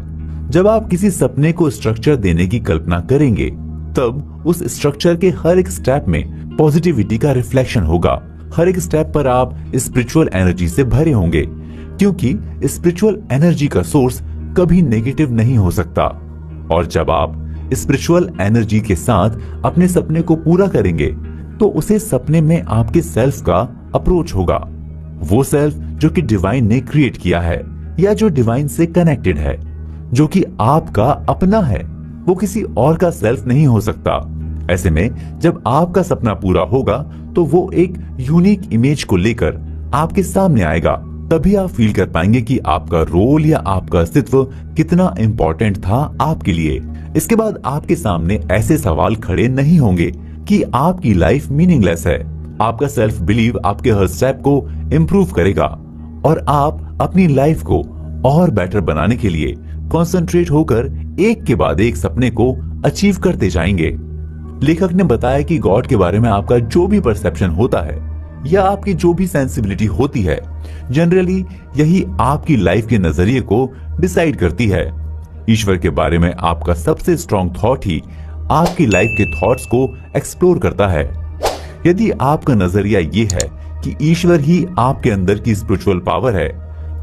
जब आप किसी सपने को स्ट्रक्चर देने की कल्पना करेंगे तब उस स्ट्रक्चर के हर एक स्टेप में पॉजिटिविटी का रिफ्लेक्शन होगा। हर एक स्टेप पर आप स्पिरिचुअल एनर्जी से भरे होंगे, क्योंकि स्पिरिचुअल एनर्जी का सोर्स कभी नेगेटिव नहीं हो सकता। और जब आप स्पिरिचुअल एनर्जी के साथ अपने सपने को पूरा करेंगे तो उसे सपने में आपके सेल्फ का अप्रोच होगा। वो सेल्फ जो कि डिवाइन ने क्रिएट किया है या जो डिवाइन से कनेक्टेड है, जो कि आपका अपना है, वो किसी और का सेल्फ नहीं हो सकता। ऐसे में जब आपका सपना पूरा होगा तो वो एक यूनिक इमेज को लेकर आपके सामने आएगा। तभी आप फील कर पाएंगे कि आपका रोल या आपका अस्तित्व कितना इंपॉर्टेंट था आपके लिए। इसके बाद आपके सामने ऐसे सवाल खड़े नहीं होंगे कि आपकी लाइफ मीनिंगलेस है। आपका सेल्फ बिलीव आपके हर स्टेप को इम्प्रूव करेगा और आप अपनी लाइफ को और बेटर बनाने के लिए कंसंट्रेट होकर एक के बाद एक सपने को अचीव करते जाएंगे। लेखक ने बताया कि गॉड के बारे में आपका जो भी परसेप्शन होता है या आपकी जो भी सेंसिबिलिटी होती है, जनरली यही आपकी लाइफ के नजरिए को डिसाइड करती है। ईश्वर के बारे में आपका सबसे स्ट्रॉन्ग थॉट ही आपकी लाइफ के थॉट्स को एक्सप्लोर करता है। यदि आपका नजरिया ये है कि ईश्वर ही आपके अंदर की स्पिरिचुअल पावर है,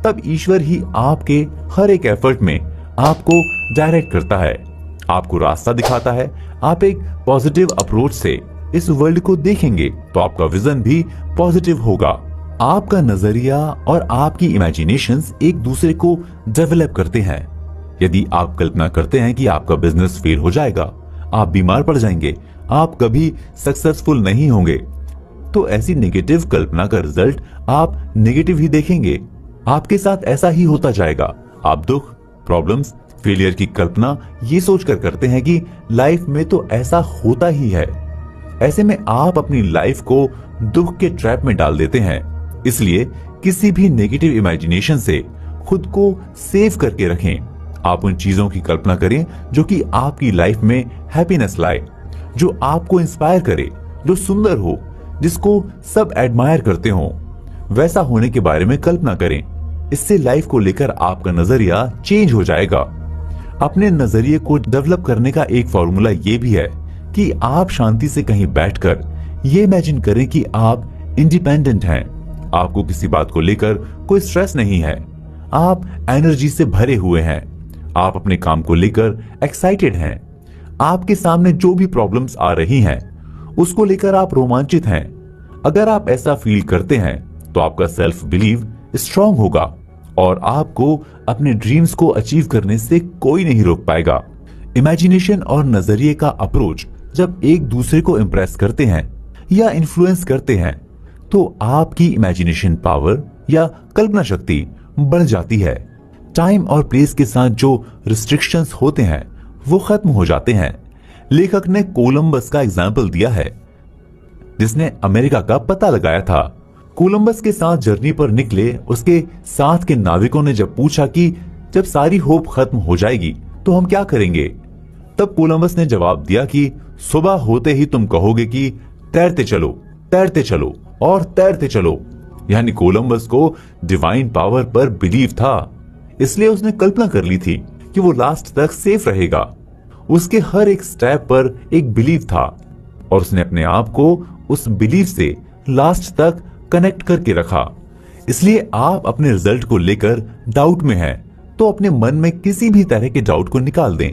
तब ईश्वर ही आपके हर एक एफर्ट में आपको डायरेक्ट करता है, आपको रास्ता दिखाता है। आप एक पॉजिटिव अप्रोच से इस वर्ल्ड को देखेंगे तो आपका विजन भी पॉजिटिव होगा। आपका नजरिया और आपकी इमेजिनेशंस एक दूसरे को डेवलप करते हैं। यदि आप कल्पना करते हैं कि आपका बिजनेस फेल हो जाएगा, आप बीमार पड़ जाएंगे, आप कभी सक्सेसफुल नहीं होंगे, तो ऐसी नेगेटिव कल्पना का रिजल्ट आप नेगेटिव ही देखेंगे। आपके साथ ऐसा ही होता जाएगा। आप दुख, प्रॉब्लम्स, फेलियर की कल्पना ये सोचकर करते हैं कि लाइफ में तो ऐसा होता ही है। ऐसे में आप अपनी लाइफ को दुख के ट्रैप में डाल देते हैं। इसलिए किसी भी नेगेटिव इमेजिनेशन से खुद को सेव करके रखें। आप उन चीजों की कल्पना करें जो कि आपकी लाइफ में हैप्पीनेस लाए, जो आपको इंस्पायर करे, जो सुंदर हो, जिसको सब एडमायर करते हो। वैसा होने के बारे में कल्पना करें। इससे लाइफ को लेकर आपका नजरिया चेंज हो जाएगा। अपने नजरिए को डेवलप करने का एक फॉर्मूला ये भी है कि आप शांति से कहीं बैठकर ये इमेजिन करें कि आप इंडिपेंडेंट हैं। आपको किसी बात को लेकर कोई स्ट्रेस नहीं है। आप एनर्जी से भरे हुए हैं। आप अपने काम को लेकर एक्साइटेड हैं। आपके सामने जो भी प्रॉब्लम्स आ रही हैं, उसको लेकर आप रोमांचित हैं। अगर आप ऐसा फील करते हैं तो आपका सेल्फ बिलीव स्ट्रांग होगा और आपको अपने ड्रीम्स को अचीव करने से कोई नहीं रोक पाएगा। इमेजिनेशन और नजरिए का अप्रोच जब एक दूसरे को इंप्रेस करते हैं या इन्फ्लुएंस करते हैं तो आपकी इमेजिनेशन पावर या कल्पना शक्ति बढ़ जाती है। टाइम और प्लेस के साथ जो रिस्ट्रिक्शंस होते हैं वो खत्म हो जाते हैं। लेखक ने कोलंबस का एग्जाम्पल दिया है, जिसने अमेरिका का पता लगाया था। कोलंबस के साथ जर्नी पर निकले उसके साथ के नाविकों ने जब पूछा कि जब सारी होप खत्म हो जाएगी तो हम क्या करेंगे, तब कोलंबस ने जवाब दिया कि सुबह होते ही तुम कहोगे कि तैरते चलो, तैरते चलो और तैरते चलो। यानी कोलंबस को डिवाइन पावर पर बिलीव था, इसलिए उसने कल्पना कर ली थी कि वो लास्ट तक सेफ रहेगा। उसके हर एक स्टेप पर एक बिलीव था और उसने अपने आप को उस बिलीव से लास्ट तक कनेक्ट करके रखा। इसलिए आप अपने रिजल्ट को लेकर डाउट में हैं, तो अपने मन में किसी भी तरह के डाउट को निकाल दें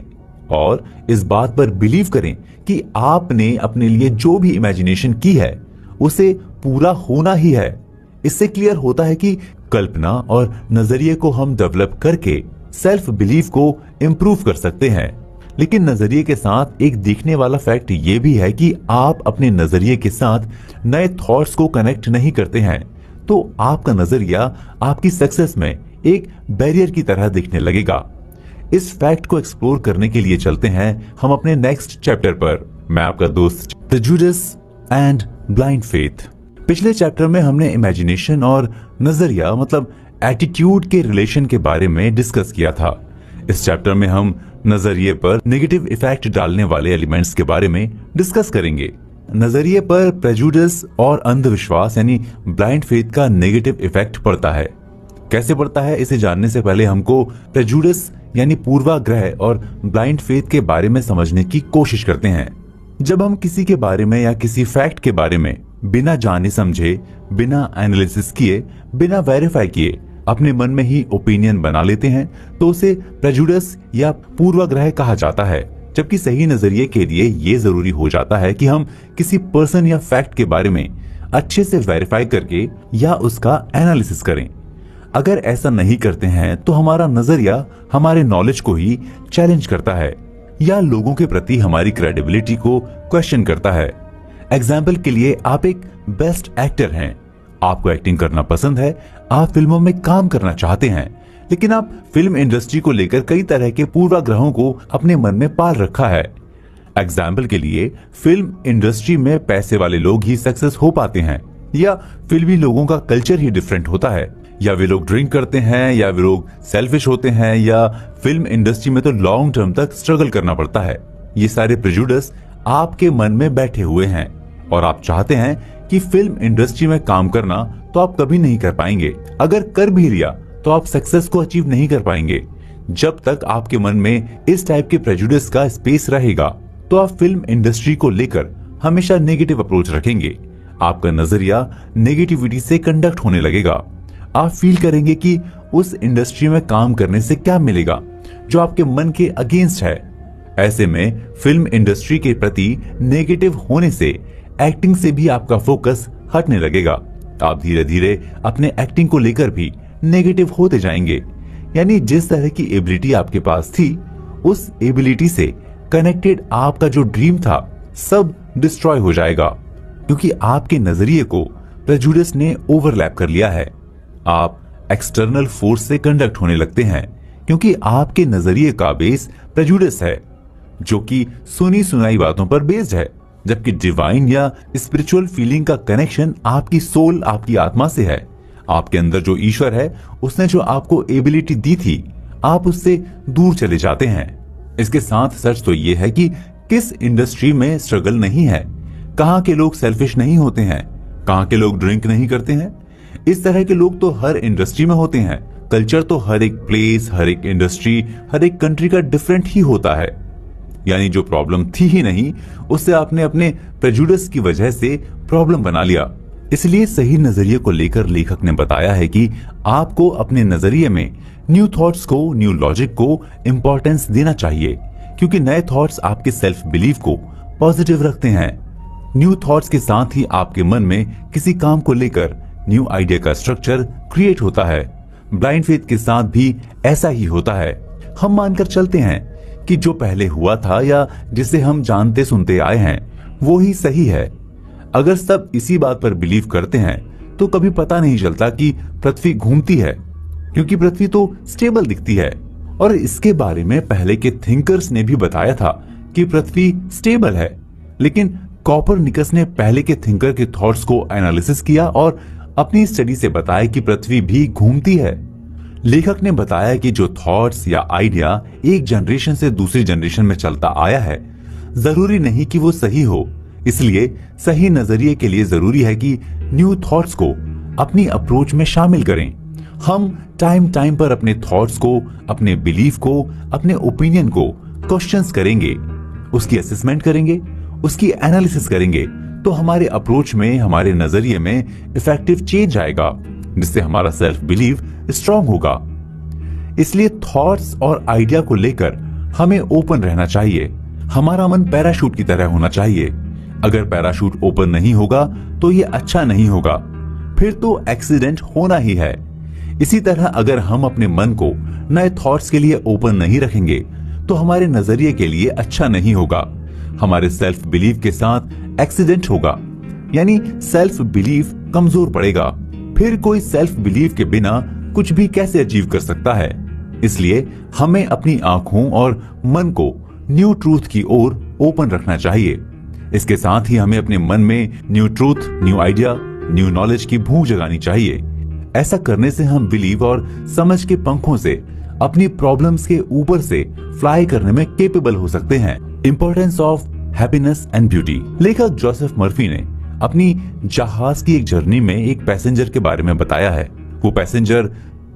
और इस बात पर बिलीव करें कि आपने अपने लिए जो भी इमेजिनेशन की है उसे पूरा होना ही है। इससे क्लियर होता है कि कल्पना और नजरिए को हम डेवलप करके सेल्फ बिलीव को इंप्रूव कर सकते हैं। लेकिन नजरिए के साथ एक देखने वाला फैक्ट ये भी है कि आप अपने नजरिए के साथ नए थॉट्स को कनेक्ट नहीं करते हैं, तो आपका नजरिया आपकी सक्सेस में एक बैरियर की तरह दिखने लगेगा। इस फैक्ट को एक्सप्लोर करने के लिए चलते हैं हम अपने नेक्स्ट चैप्टर पर। मैं आपका दोस्त प्रेजुडिस एंड ब्लाइंड फेथ। पिछले चैप्टर में हमने इमेजिनेशन और नजरिया मतलब एटीट्यूड के रिलेशन के बारे में डिस्कस किया था। इस चैप्टर में हम नजरिए पर नेगेटिव इफेक्ट डालने वाले एलिमेंट्स के बारे में डिस्कस करेंगे। नजरिए पर प्रेजुडिस और अंधविश्वास यानी ब्लाइंड फेथ का नेगेटिव इफेक्ट पड़ता है। कैसे पड़ता है इसे जानने से पहले हमको प्रेजुडिस यानी पूर्वाग्रह और ब्लाइंड फेथ के बारे में समझने की कोशिश करते हैं। जब हम किसी के बारे में या किसी फैक्ट के बारे में बिना जाने समझे, बिना एनालिसिस किए, बिना वेरीफाई किए अपने मन में ही ओपिनियन बना लेते हैं, तो उसे प्रेजुडिस या पूर्वाग्रह कहा जाता है। जबकि सही नजरिए के लिए ये जरूरी हो जाता है कि हम किसी पर्सन या फैक्ट के बारे में अच्छे से वेरीफाई करके या उसका एनालिसिस करें। अगर ऐसा नहीं करते हैं तो हमारा नजरिया हमारे नॉलेज को ही चैलेंज करता है या लोगों के प्रति हमारी क्रेडिबिलिटी को क्वेश्चन करता है। एग्जाम्पल के लिए, आप एक बेस्ट एक्टर हैं, आपको एक्टिंग करना पसंद है, आप फिल्मों में काम करना चाहते हैं, लेकिन आप फिल्म इंडस्ट्री को लेकर कई तरह के पूर्वाग्रहों को अपने मन में पाल रखा है। एग्जाम्पल के लिए, फिल्म इंडस्ट्री में पैसे वाले लोग ही सक्सेस हो पाते हैं, या फिल्मी लोगों का कल्चर ही डिफरेंट होता है, या वे लोग ड्रिंक करते हैं, या वे लोग सेल्फिश होते हैं, या फिल्म इंडस्ट्री में तो लॉन्ग टर्म तक स्ट्रगल करना पड़ता है। ये सारे प्रेजुडिस आपके मन में बैठे हुए हैं और आप चाहते हैं कि फिल्म इंडस्ट्री में काम करना तो आप कभी नहीं कर पाएंगे। अगर कर भी लिया तो आप सक्सेस को अचीव नहीं कर पाएंगे। जब तक आपके मन में इस टाइप के प्रेजुडिस का स्पेस रहेगा तो आप फिल्म इंडस्ट्री को लेकर हमेशा नेगेटिव अप्रोच रखेंगे। आपका नजरिया नेगेटिविटी से कंडक्ट होने लगेगा। आप फील करेंगे कि उस इंडस्ट्री में काम करने से क्या मिलेगा जो आपके मन के अगेंस्ट है। ऐसे में फिल्म इंडस्ट्री के प्रति नेगेटिव होने से एक्टिंग से भी आपका फोकस हटने लगेगा। आप धीरे धीरे अपने एक्टिंग को लेकर भी नेगेटिव होते जाएंगे। यानी जिस तरह की एबिलिटी आपके पास थी, उस एबिलिटी से कनेक्टेड आपका जो ड्रीम था सब डिस्ट्रॉय हो जाएगा, क्योंकि आपके नजरिए को प्रेजुडिस ने ओवरलैप कर लिया है। आप एक्सटर्नल फोर्स से कंडक्ट होने लगते हैं, क्योंकि आपके नजरिए का बेस प्रेजुडिस है, जो कि सुनी सुनाई बातों पर बेस्ड है। जबकि डिवाइन या स्पिरिचुअल फीलिंग का कनेक्शन आपकी सोल, आपकी आत्मा से है। आपके अंदर जो ईश्वर है, उसने जो आपको एबिलिटी दी थी, आप उससे दूर चले जाते हैं। इसके साथ सच तो ये है कि किस इंडस्ट्री में स्ट्रगल नहीं है, कहाँ के लोग सेल्फिश नहीं होते हैं, कहाँ के लोग ड्रिंक नहीं करते हैं। इस तरह के लोग तो हर इंडस्ट्री में होते हैं। कल्चर तो हर एक प्लेस, हर एक इंडस्ट्री, हर एक कंट्री का डिफरेंट ही होता है। यानी जो प्रॉब्लम थी ही नहीं, उससे आपने अपने प्रेजुडिस की वजह से प्रॉब्लम बना लिया। इसलिए सही नजरिए को लेकर लेखक ने बताया है कि आपको अपने नजरिए में न्यू थॉट्स को, न्यू लॉजिक को इंपॉर्टेंस देना चाहिए, क्योंकि नए थॉट्स आपके सेल्फ बिलीफ को पॉजिटिव रखते हैं। न्यू थॉट्स के साथ ही आपके मन में किसी काम को लेकर न्यू आइडिया का स्ट्रक्चर क्रिएट होता है। ब्लाइंड फेथ के साथ भी ऐसा ही होता है। हम मानकर चलते हैं कि जो पहले हुआ था या जिसे हम जानते सुनते आए हैं वो ही सही है। अगर सब इसी बात पर बिलीव करते हैं तो कभी पता नहीं चलता कि पृथ्वी घूमती है, क्योंकि पृथ्वी तो स्टेबल दिखती है। और इसके बारे में पहले के थिंकर्स ने भी बताया था कि पृथ्वी स्टेबल है, लेकिन कोपरनिकस ने पहले के थिंकर के थॉट्स को एनालिसिस किया और अपनी स्टडी से बताया कि पृथ्वी भी घूमती है। लेखक ने बताया कि जो थॉट्स या आइडिया एक जनरेशन से दूसरी जनरेशन में चलता आया है, जरूरी नहीं कि वो सही हो। इसलिए सही नजरिए के लिए जरूरी है कि न्यू थॉट्स को अपनी अप्रोच में शामिल करें। हम टाइम टाइम पर अपने थॉट्स को, अपने बिलीफ को, अपने ओपिनियन को क्वेश्चंस करेंगे, उसकी असेसमेंट करेंगे, उसकी एनालिसिस करेंगे, तो हमारे अप्रोच में, हमारे नजरिए में इफेक्टिव चेंज आएगा, जिससे हमारा सेल्फ बिलीव स्ट्रांग होगा। इसलिए थॉट्स और आइडिया को लेकर हमें ओपन रहना चाहिए। हमारा मन पैराशूट की तरह होना चाहिए। अगर पैराशूट ओपन नहीं होगा तो ये अच्छा नहीं होगा, फिर तो एक्सीडेंट होना ही है। इसी तरह अगर हम अपने मन को नए थॉट्स के लिए ओपन नहीं रखेंगे तो हमारे नजरिए के लिए अच्छा नहीं होगा। हमारे सेल्फ बिलीव के साथ एक्सीडेंट होगा, यानी सेल्फ बिलीव कमजोर पड़ेगा। फिर कोई सेल्फ बिलीव के बिना कुछ भी कैसे अचीव कर सकता है। इसलिए हमें अपनी आंखों और मन को न्यू ट्रूथ की ओर ओपन रखना चाहिए। इसके साथ ही हमें अपने मन में new truth, new idea, new knowledge की भूख जगानी चाहिए। ऐसा करने से हम बिलीव और समझ के पंखों से अपनी प्रॉब्लम्स के ऊपर से फ्लाई करने में केपेबल हो सकते हैं। Importance of happiness and beauty. लेखक जोसेफ मर्फी ने अपनी जहाज की एक जर्नी में एक पैसेंजर के बारे में बताया है। वो पैसेंजर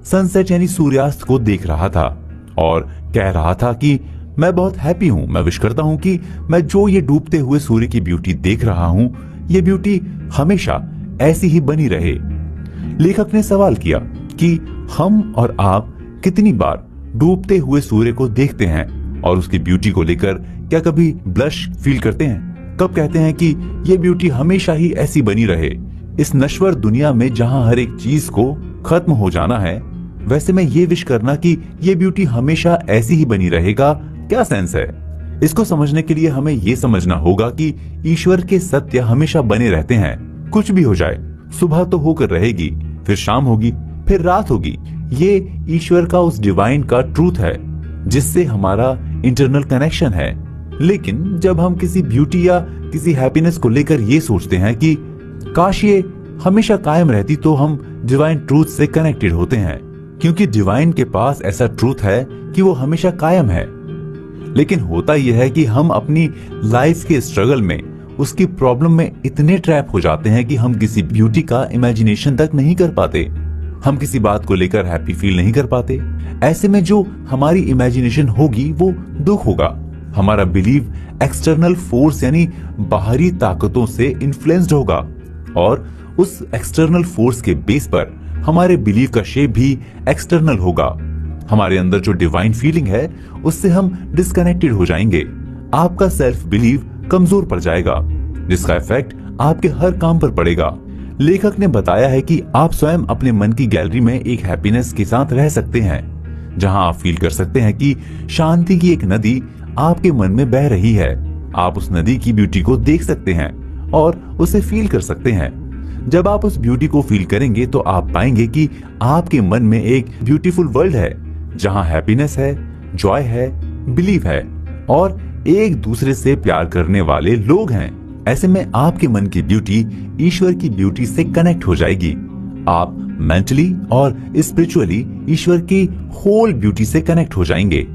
सनसेट यानी सूर्यास्त को देख रहा था और कह रहा था कि मैं बहुत हैप्पी हूँ, मैं विश करता हूँ कि मैं जो ये डूबते हुए सूर्य की ब्यूटी देख रहा हूँ, ये ब्यूटी हमेशा ऐसी ही बनी रहे। लेखक ने सवाल किया कि हम और आप कितनी बार डूबते हुए सूर्य को देखते हैं और उसकी ब्यूटी को लेकर क्या कभी ब्लश फील करते हैं? कब कहते हैं कि ये ब्यूटी हमेशा ही ऐसी बनी रहे? इस नश्वर दुनिया में जहां हर एक चीज को खत्म हो जाना है, वैसे में ये विश करना कि ये ब्यूटी हमेशा ऐसी ही बनी रहेगा, क्या सेंस है? इसको समझने के लिए हमें ये समझना होगा कि ईश्वर के सत्य हमेशा बने रहते हैं। कुछ भी हो जाए, सुबह तो होकर रहेगी, फिर शाम होगी, फिर रात होगी। ये ईश्वर का, उस डिवाइन का ट्रूथ है जिससे हमारा इंटरनल कनेक्शन है। लेकिन जब हम किसी ब्यूटी या किसी हैप्पीनेस को लेकर ये सोचते हैं कि काश ये हमेशा कायम रहती, तो हम डिवाइन ट्रूथ से कनेक्टेड होते हैं, क्योंकि डिवाइन के पास ऐसा ट्रूथ है कि वो हमेशा कायम है। लेकिन होता यह है कि हम अपनी लाइफ के स्ट्रगल में, उसकी प्रॉब्लम में इतने ट्रैप हो जाते हैं कि हम किसी ब्यूटी का इमेजिनेशन तक नहीं कर पाते। हम किसी बात को लेकर हैप्पी फील नहीं कर पाते। ऐसे में जो हमारी इमेजिनेशन होगी वो दुख होगा। हमारा बिलीव एक्सटर्नल फोर्स यानी बाहरी ताकतों से इन्फ्लुएंस्ड होगा और उस एक्सटर्नल फोर्स के बेस पर हमारे बिलीव का शेप भी एक्सटर्नल होगा। हमारे अंदर जो डिवाइन फीलिंग है उससे हम डिस्कनेक्टेड हो जाएंगे। आपका सेल्फ बिलीव कमजोर पड़ जाएगा, जिसका इफेक्ट आपके हर काम पर पड़ेगा। लेखक ने बताया है कि आप स्वयं अपने मन की गैलरी में एक हैप्पीनेस के साथ रह सकते हैं, जहां आप फील कर सकते हैं कि शांति की एक नदी आपके मन में बह रही है। आप उस नदी की ब्यूटी को देख सकते हैं और उसे फील कर सकते हैं। जब आप उस ब्यूटी को फील करेंगे तो आप पाएंगे कि आपके मन में एक ब्यूटीफुल वर्ल्ड है, जहां हैप्पीनेस है, जॉय है, बिलीव है और एक दूसरे से प्यार करने वाले लोग हैं। ऐसे में आपके मन की ब्यूटी ईश्वर की ब्यूटी से कनेक्ट हो जाएगी। आप मेंटली और स्पिरिचुअली ईश्वर की होल ब्यूटी से कनेक्ट हो जाएंगे।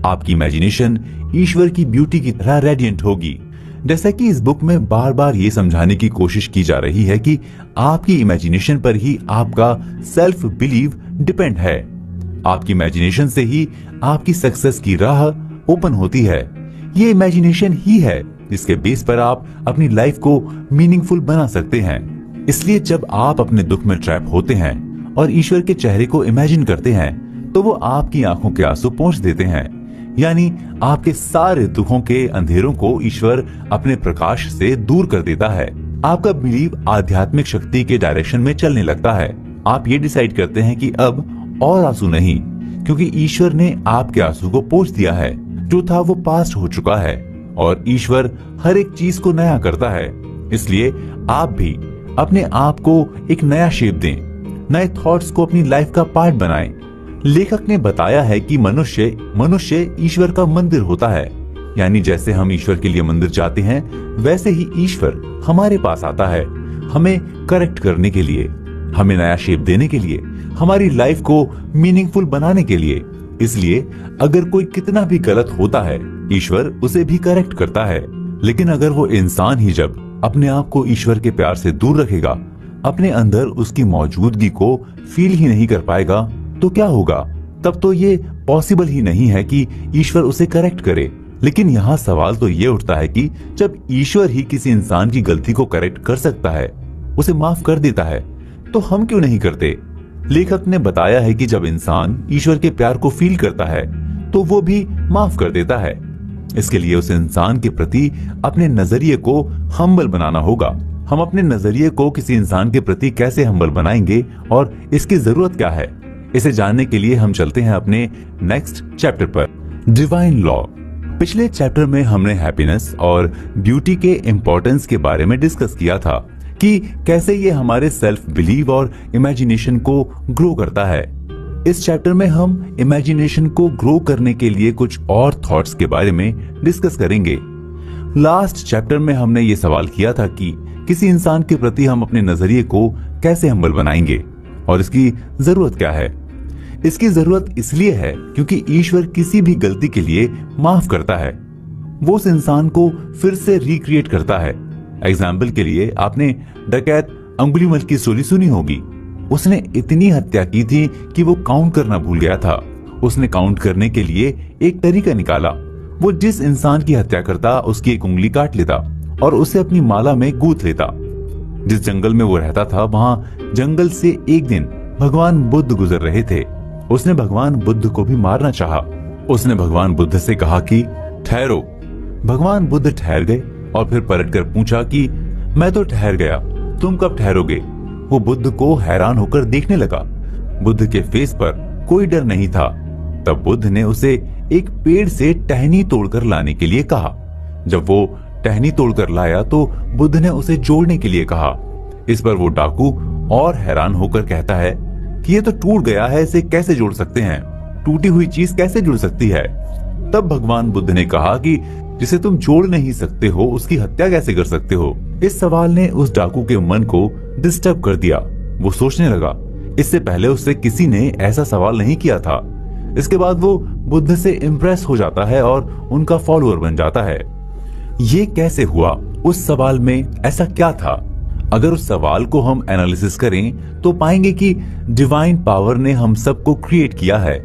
आपकी इमेजिनेशन ईश्वर की ब्यूटी की तरह रेडिएंट होगी। जैसा कि इस बुक में बार बार ये समझाने की कोशिश की जा रही है कि आपकी इमेजिनेशन पर ही आपका सेल्फ बिलीव डिपेंड है। आपकी इमेजिनेशन से ही आपकी सक्सेस की राह ओपन होती है। ये इमेजिनेशन ही है जिसके बेस पर आप अपनी लाइफ को मीनिंगफुल बना सकते हैं। इसलिए जब आप अपने दुख में ट्रैप होते हैं और ईश्वर के चेहरे को इमेजिन करते हैं तो वो आपकी आंखों के आंसू पोंछ देते हैं। यानी आपके सारे दुखों के अंधेरों को ईश्वर अपने प्रकाश से दूर कर देता है। आपका बिलीव आध्यात्मिक शक्ति के डायरेक्शन में चलने लगता है। आप ये डिसाइड करते हैं कि अब और आंसू नहीं, क्योंकि ईश्वर ने आपके आंसू को पोंछ दिया है। जो था वो पास्ट हो चुका है और ईश्वर हर एक चीज को नया करता है। इसलिए आप भी अपने आप को एक नया शेप दें, नए थॉट्स को अपनी लाइफ का पार्ट बनाएं। लेखक ने बताया है कि मनुष्य ईश्वर का मंदिर होता है। यानी जैसे हम ईश्वर के लिए मंदिर जाते हैं, वैसे ही ईश्वर हमारे पास आता है, हमें करेक्ट करने के लिए, हमें नया शेप देने के लिए, हमारी लाइफ को मीनिंगफुल बनाने के लिए। इसलिए अगर कोई कितना भी गलत होता है, ईश्वर उसे भी करेक्ट करता है। लेकिन अगर वो इंसान ही जब अपने आप को ईश्वर के प्यार से दूर रखेगा, अपने अंदर उसकी मौजूदगी को फील ही नहीं कर पाएगा, तो क्या होगा? तब तो ये पॉसिबल ही नहीं है कि ईश्वर उसे करेक्ट करे। लेकिन यहाँ सवाल तो ये उठता है कि जब ईश्वर ही किसी इंसान की गलती को करेक्ट कर सकता है, उसे माफ कर देता है, तो हम क्यों नहीं करते? लेखक ने बताया है कि जब इंसान ईश्वर के प्यार को फील करता है तो वो भी माफ कर देता है। इसके लिए उस इंसान के प्रति अपने नजरिए को हम्बल बनाना होगा। हम अपने नजरिए को किसी इंसान के प्रति कैसे हम्बल बनाएंगे और इसकी जरूरत क्या है, इसे जानने के लिए हम चलते हैं अपने नेक्स्ट चैप्टर पर, डिवाइन लॉ। पिछले चैप्टर में हमने हैप्पीनेस और ब्यूटी के इम्पोर्टेंस के बारे में डिस्कस किया था कि कैसे ये हमारे सेल्फ बिलीव और इमेजिनेशन को ग्रो करता है। इस चैप्टर में हम इमेजिनेशन को ग्रो करने के लिए कुछ और थॉट्स के बारे में डिस्कस करेंगे। लास्ट चैप्टर में हमने ये सवाल किया था कि किसी इंसान के प्रति हम अपने नजरिए को कैसे हम्बल बनाएंगे और इसकी जरूरत क्या है। इसकी जरूरत इसलिए है क्योंकि ईश्वर किसी भी गलती के लिए माफ करता है। वो उस इंसान को फिर से रिक्रिएट करता है। एग्जाम्पल के लिए आपने डकैत अंगुलीमल की स्टोरी सुनी होगी। उसने इतनी हत्या की थी कि वो काउंट करना भूल गया था। उसने काउंट करने के लिए एक तरीका निकाला। वो जिस इंसान की हत्या करता उसकी एक उंगली काट लेता और उसे अपनी माला में गूंथ लेता। जिस जंगल में वो रहता था, वहां जंगल से एक दिन भगवान बुद्ध गुजर रहे थे। उसने भगवान बुद्ध को भी मारना चाहा। उसने भगवान बुद्ध से कहा कि ठहरो। भगवान बुद्ध ठहर गए और फिर पलटकर पूछा कि मैं तो ठहर गया, तुम कब ठहरोगे? वो बुद्ध को हैरान होकर देखने लगा। बुद्ध के फेस पर कोई डर नहीं था। तब बुद्ध ने उसे एक पेड़ से टहनी तोड़कर लाने के लिए कहा। जब वो टहनी तोड़कर लाया तो बुद्ध ने उसे जोड़ने के लिए कहा। इस पर वो डाकू और हैरान होकर कहता है कि ये तो टूट गया है, इसे कैसे जोड़ सकते हैं? टूटी हुई चीज कैसे जुड़ सकती है? तब भगवान बुद्ध ने कहा कि जिसे तुम जोड़ नहीं सकते हो उसकी हत्या कैसे कर सकते हो? इस सवाल ने उस डाकू के मन को डिस्टर्ब कर दिया। वो सोचने लगा, इससे पहले उससे किसी ने ऐसा सवाल नहीं किया था। इसके बाद वो बुद्ध से इम्प्रेस हो जाता है और उनका फॉलोअर बन जाता है। ये कैसे हुआ? उस सवाल में ऐसा क्या था? अगर उस सवाल को हम एनालिसिस करें तो पाएंगे कि डिवाइन पावर ने हम सबको क्रिएट किया है,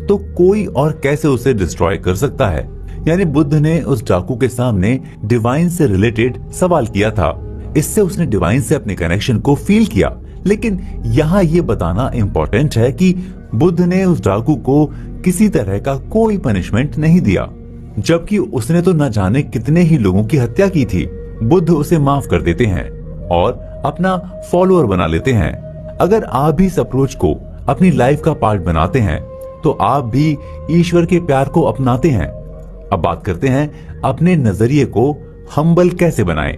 तो कोई और कैसे उसे डिस्ट्रॉय कर सकता है? यानी बुद्ध ने उस डाकू के सामने डिवाइन से रिलेटेड सवाल किया था। इससे उसने डिवाइन से अपने कनेक्शन को फील किया। लेकिन यहाँ ये बताना इम्पोर्टेंट है कि बुद्ध ने उस डाकू को किसी तरह का कोई पनिशमेंट नहीं दिया, जबकि उसने तो न जाने कितने ही लोगों की हत्या की थी। बुद्ध उसे माफ कर देते हैं और अपना फॉलोअर बना लेते हैं। अगर आप भी इस अप्रोच को अपनी लाइफ का पार्ट बनाते हैं तो आप भी ईश्वर के प्यार को अपनाते हैं। अब बात करते हैं अपने नजरिए को हम्बल कैसे बनाएं।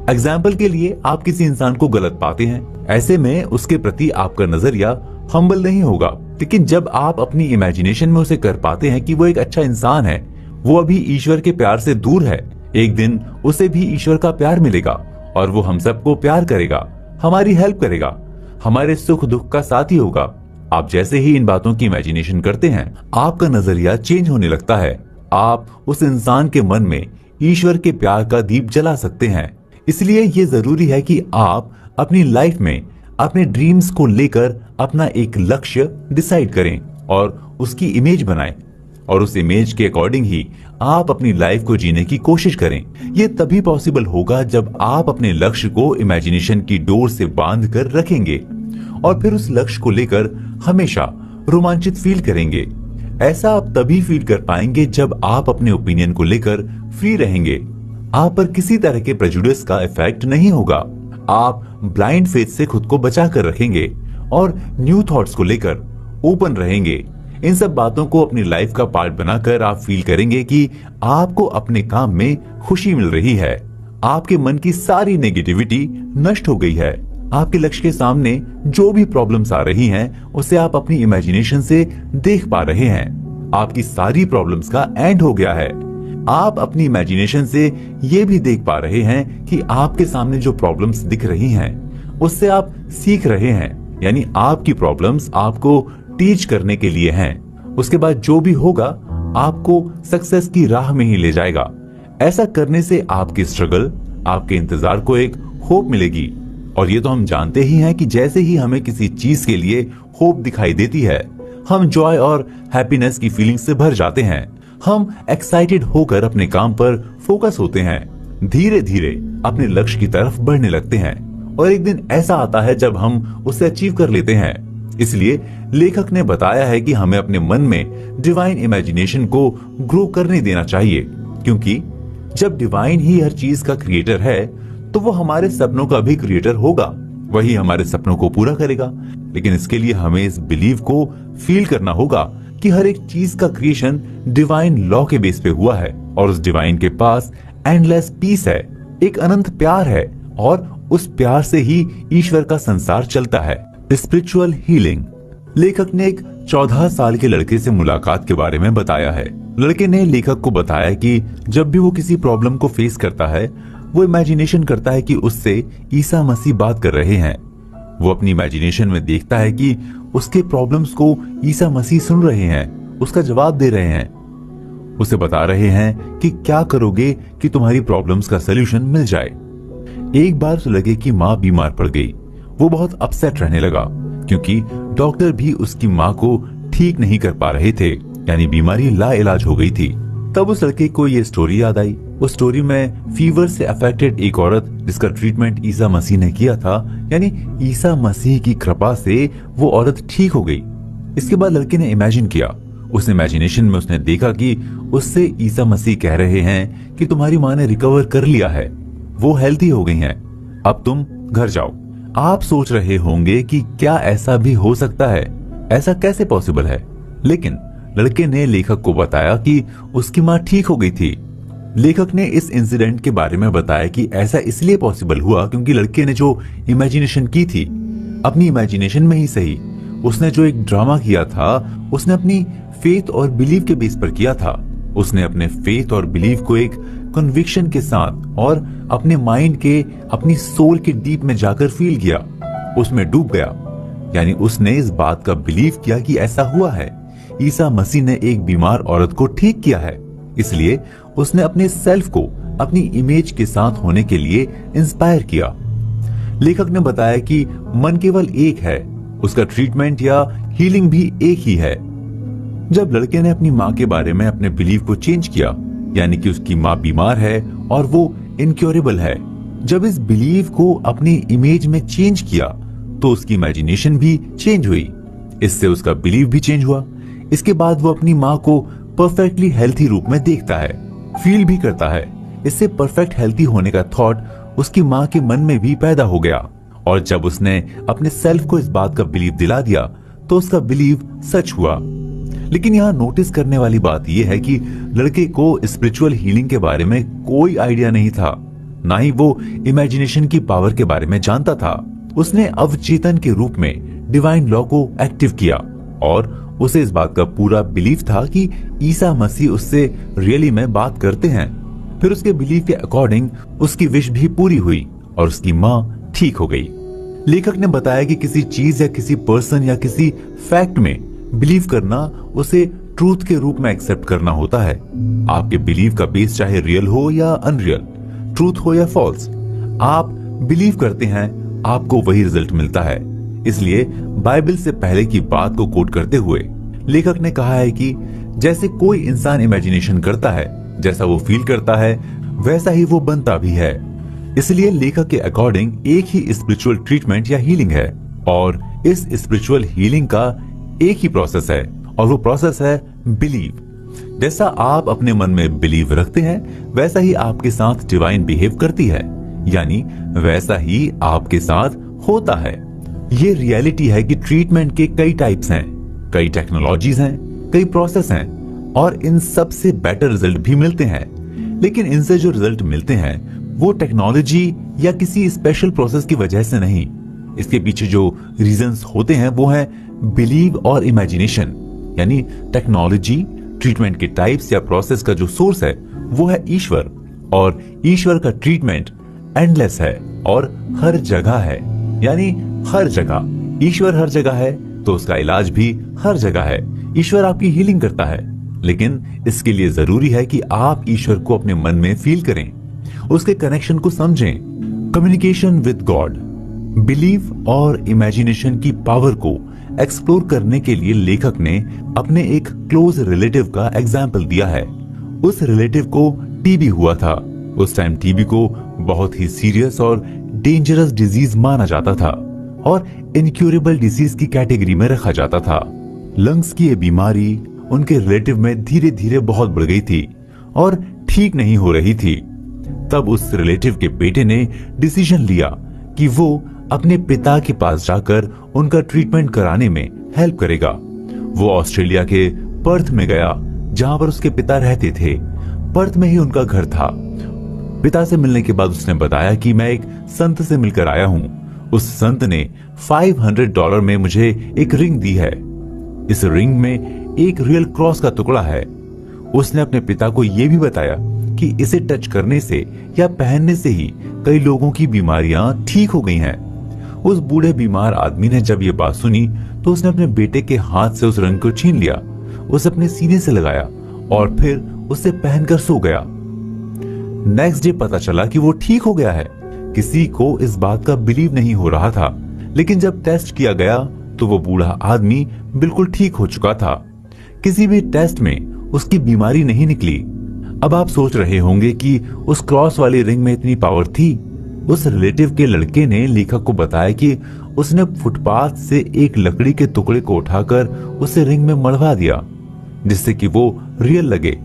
एग्जाम्पल के लिए आप किसी इंसान को गलत पाते हैं, ऐसे में उसके प्रति आपका नजरिया हम्बल नहीं होगा। लेकिन जब आप अपनी इमेजिनेशन में उसे कर पाते हैं कि वो एक अच्छा इंसान है, वो अभी ईश्वर के प्यार से दूर है, एक दिन उसे भी ईश्वर का प्यार मिलेगा और वो हम सबको प्यार करेगा, हमारी हेल्प करेगा, हमारे सुख दुख का साथी होगा। आप जैसे ही इन बातों की इमेजिनेशन करते हैं, आपका नजरिया चेंज होने लगता है। आप उस इंसान के मन में ईश्वर के प्यार का दीप जला सकते हैं। इसलिए ये जरूरी है कि आप अपनी लाइफ में अपने ड्रीम्स को लेकर अपना एक लक्ष्य डिसाइड करें और उसकी इमेज बनाएं और उस इमेज के अकॉर्डिंग ही आप अपनी लाइफ को जीने की कोशिश करें। ये तभी पॉसिबल होगा जब आप अपने लक्ष्य को इमेजिनेशन की डोर से बांध कर रखेंगे और फिर उस लक्ष्य को लेकर हमेशा रोमांचित फील करेंगे। ऐसा आप तभी फील कर पाएंगे जब आप अपने ओपिनियन को लेकर फ्री रहेंगे। आप पर किसी तरह के प्रेजुडिस का इफेक्ट नहीं होगा। आप ब्लाइंड फेथ से खुद को बचा कर रखेंगे और न्यू थॉट्स को लेकर ओपन रहेंगे। इन सब बातों को अपनी लाइफ का पार्ट बनाकर आप फील करेंगे कि आपको अपने काम में खुशी मिल रही है। आपके मन की सारी नेगेटिविटी नष्ट हो गई है। आपके लक्ष्य के सामने जो भी प्रॉब्लम्स आ रही हैं, उसे आप अपनी इमेजिनेशन से देख पा रहे हैं। आपकी सारी प्रॉब्लम्स का एंड हो गया है। आप अपनी इमेजिनेशन से ये भी देख पा रहे हैं कि आपके सामने जो प्रॉब्लम्स दिख रही हैं, उससे आप सीख रहे हैं। यानी आपकी प्रॉब्लम्स आपको टीच करने के लिए हैं। उसके बाद जो भी होगा आपको सक्सेस की राह में ही ले जाएगा। ऐसा करने से आपकी स्ट्रगल, आपके इंतजार को एक होप मिलेगी। और ये तो हम जानते ही हैं कि जैसे ही हमें किसी चीज के लिए होप दिखाई देती है, हम जॉय और हैप्पीनेस की फीलिंग से भर जाते हैं। हम एक्साइटेड होकर अपने काम पर फोकस होते हैं, धीरे धीरे अपने लक्ष्य की तरफ बढ़ने लगते हैं और एक दिन ऐसा आता है जब हम उसे अचीव कर लेते हैं। इसलिए लेखक ने बताया है कि हमें अपने मन में डिवाइन इमेजिनेशन को ग्रो करने देना चाहिए, क्योंकि जब डिवाइन ही हर चीज का क्रिएटर है तो वो हमारे सपनों का भी क्रिएटर होगा, वही हमारे सपनों को पूरा करेगा। लेकिन इसके लिए हमें इस बिलीव को फील करना होगा कि हर एक चीज का क्रिएशन डिवाइन लॉ के बेस पे हुआ है और उस डिवाइन के पास एंडलेस पीस है, एक अनंत प्यार है और उस प्यार से ही ईश्वर का संसार चलता है। Spiritual healing. लेखक ने एक 14 साल के लड़के से मुलाकात के बारे में बताया है। लड़के ने लेखक को बताया कि जब भी वो किसी प्रॉब्लम को फेस करता है, वो इमेजिनेशन करता है कि उससे ईसा मसीह बात कर रहे हैं। वो अपनी इमेजिनेशन में देखता है कि उसके प्रॉब्लम्स को ईसा मसीह सुन रहे हैं, उसका जवाब दे रहे हैं, उसे बता रहे हैं कि क्या करोगे कि तुम्हारी प्रॉब्लम्स का सलूशन मिल जाए। एक बार उस लड़के की माँ बीमार पड़ गई। वो बहुत अपसेट रहने लगा क्योंकि डॉक्टर भी उसकी माँ को ठीक नहीं कर पा रहे थे, यानी बीमारी लाइलाज हो गई थी। तब उस लड़के को ये स्टोरी याद आई। उस स्टोरी में फीवर से अफेक्टेड एक औरत जिसका ट्रीटमेंट ईसा मसीह ने किया था, यानी ईसा मसीह की कृपा से वो औरत ठीक हो गई। इसके बाद लड़के ने इमेजिन किया। उस इमेजिनेशन में उसने देखा कि उससे ईसा मसीह कह रहे हैं कि तुम्हारी माँ ने रिकवर कर लिया है, वो हेल्थी हो गई हैं, अब तुम घर जाओ। आप सोच रहे होंगे कि क्या ऐसा भी हो सकता है, ऐसा कैसे पॉसिबल है? लेकिन लड़के ने लेखक को बताया कि उसकी माँ ठीक हो गई थी। लेखक ने इस इंसिडेंट के बारे में बताया कि ऐसा इसलिए पॉसिबल हुआ क्योंकि लड़के ने जो इमेजिनेशन की थी, अपनी इमेजिनेशन में ही सही, उसने जो एक ड्रामा किया था, उसने अपनी फेथ और बिलीव के बेस पर किया था। उसने अपने फेथ और बिलीव को एक कन्विक्शन के साथ और अपने माइंड के, अपनी सोल के डीप में जाकर फील किया, उसमें डूब गया। यानी उसने इस बात का बिलीव किया कि ऐसा हुआ है, ईसा मसीह ने एक बीमार औरत को ठीक किया है। इसलिए उसने अपने सेल्फ को अपनी इमेज के साथ होने के लिए इंस्पायर किया। लेखक ने बताया कि मन केवल एक है, उसका ट्रीटमेंट या हीलिंग भी एक ही है। जब लड़के ने अपनी माँ के बारे में अपने बिलीव को चेंज किया, यानी कि उसकी माँ बीमार है और वो इनक्योरेबल है, जब इस बिलीव को अपनी इमेज में चेंज किया तो उसकी इमेजिनेशन भी चेंज हुई। इससे उसका बिलीव भी चेंज हुआ। इसके बाद वो अपनी माँ को परफेक्टली हेल्थी रूप में देखता है, फील भी करता है। इससे परफेक्ट हेल्थी होने का थॉट उसकी माँ के मन में भी पैदा हो गया और जब उसने अपने सेल्फ को इस बात का बिलीव दिला दिया तो उसका बिलीव सच हुआ। लेकिन यहाँ नोटिस करने वाली बात यह है कि लड़के को स्पिरिचुअल हीलिंग के बारे में कोई आइडिया नहीं था, ना ही वो इमेजिनेशन की पावर के बारे में जानता था। उसने अवचेतन के रूप में डिवाइन लॉ को एक्टिव किया और उसे इस बात का पूरा बिलीव था कि ईसा मसीह उससे रियली में बात करते हैं। फिर उसके बिलीव के अकॉर्डिंग उसकी विश भी पूरी हुई और उसकी माँ ठीक हो गई। लेखक ने बताया कि किसी चीज या किसी पर्सन या किसी फैक्ट में बिलीव करना उसे ट्रूथ के रूप में एक्सेप्ट करना होता है। आपके बिलीव का बेस चाहे रियल हो या अनरियल, ट्रूथ हो या फॉल्स, आप बिलीव करते हैं, आपको वही रिजल्ट मिलता है। इसलिए बाइबल से पहले की बात को कोट करते हुए लेखक ने कहा है कि जैसे कोई इंसान इमेजिनेशन करता है, जैसा वो फील करता है, वैसा ही वो बनता भी है। इसलिए लेखक के अकॉर्डिंग एक ही स्पिरिचुअल ट्रीटमेंट या हीलिंग है और इस स्पिरिचुअल हीलिंग का एक ही प्रोसेस है और वो प्रोसेस है बिलीव। जैसा आप अपने मन में बिलीव रखते हैं, वैसा ही आपके साथ डिवाइन बिहेव करती है, यानी वैसा ही आपके साथ होता है। ये रियलिटी है कि ट्रीटमेंट के कई टाइप्स हैं, कई टेक्नोलॉजीज हैं, कई प्रोसेस हैं और इन सब से बेटर रिजल्ट भी मिलते हैं। लेकिन इनसे जो रिजल्ट मिलते हैं वो टेक्नोलॉजी या किसी स्पेशल प्रोसेस की वजह से नहीं। इसके पीछे जो रीजंस होते हैं वो है बिलीव और इमेजिनेशन। यानी टेक्नोलॉजी, ट्रीटमेंट के टाइप्स या प्रोसेस का जो सोर्स है वो है ईश्वर और ईश्वर का ट्रीटमेंट एंडलेस है और हर जगह है, यानी हर जगह ईश्वर हर जगह है तो उसका इलाज भी हर जगह है। ईश्वर आपकी हीलिंग करता है, लेकिन इसके लिए जरूरी है कि आप ईश्वर को अपने मन में फील करें, उसके कनेक्शन को समझें। कम्युनिकेशन विद गॉड, बिलीव और इमेजिनेशन की पावर को एक्सप्लोर करने के लिए लेखक ने अपने एक क्लोज रिलेटिव का एग्जाम्पल दिया है। उस रिलेटिव को टीबी हुआ था। उस टाइम टीबी को बहुत ही सीरियस और डेंजरस डिजीज माना जाता था और इनक्यूरेबल डिजीज की कैटेगरी में रखा जाता था। लंग्स की ये बीमारी उनके रिलेटिव में धीरे धीरे बहुत बढ़ गई थी और ठीक नहीं हो रही थी। तब उस रिलेटिव के बेटे ने डिसीजन लिया कि वो अपने पिता के पास जाकर उनका ट्रीटमेंट कराने में हेल्प करेगा। वो ऑस्ट्रेलिया के पर्थ में गया, जहां पर उसके पिता रहते थे। पर्थ में ही उनका घर था। पिता से मिलने के बाद उसने बताया कि मैं एक संत से मिलकर आया हूं। उस संत ने $500 में मुझे एक रिंग दी है। इस रिंग में एक रियल क्रॉस का टुकड़ा है। उसने अपने पिता को यह भी बताया कि इसे टच करने से या पहनने से ही कई लोगों की बीमारियां ठीक हो गई हैं। उस बूढ़े बीमार आदमी ने जब ये बात सुनी तो उसने अपने बेटे के हाथ से उस रिंग को छीन लिया, उसे अपने सीने से लगाया और फिर उसे पहनकर सो गया। नेक्स्ट डे पता चला कि वो ठीक हो गया है। किसी को इस बात का बिलीव नहीं हो रहा था, लेकिन जब टेस्ट किया गया तो वो बूढ़ा आदमी बिल्कुल ठीक हो चुका था। किसी भी टेस्ट में उसकी बीमारी नहीं निकली। अब आप सोच रहे होंगे कि उस क्रॉस वाली रिंग में इतनी पावर थी। उस रिलेटिव के लड़के ने लेखक को बताया कि उसने फुटपाथ से एक लकड़ी के टुकड़े को उठाकर उसे रिंग में मढ़वा दिया, जिससे कि वो रियल लगे।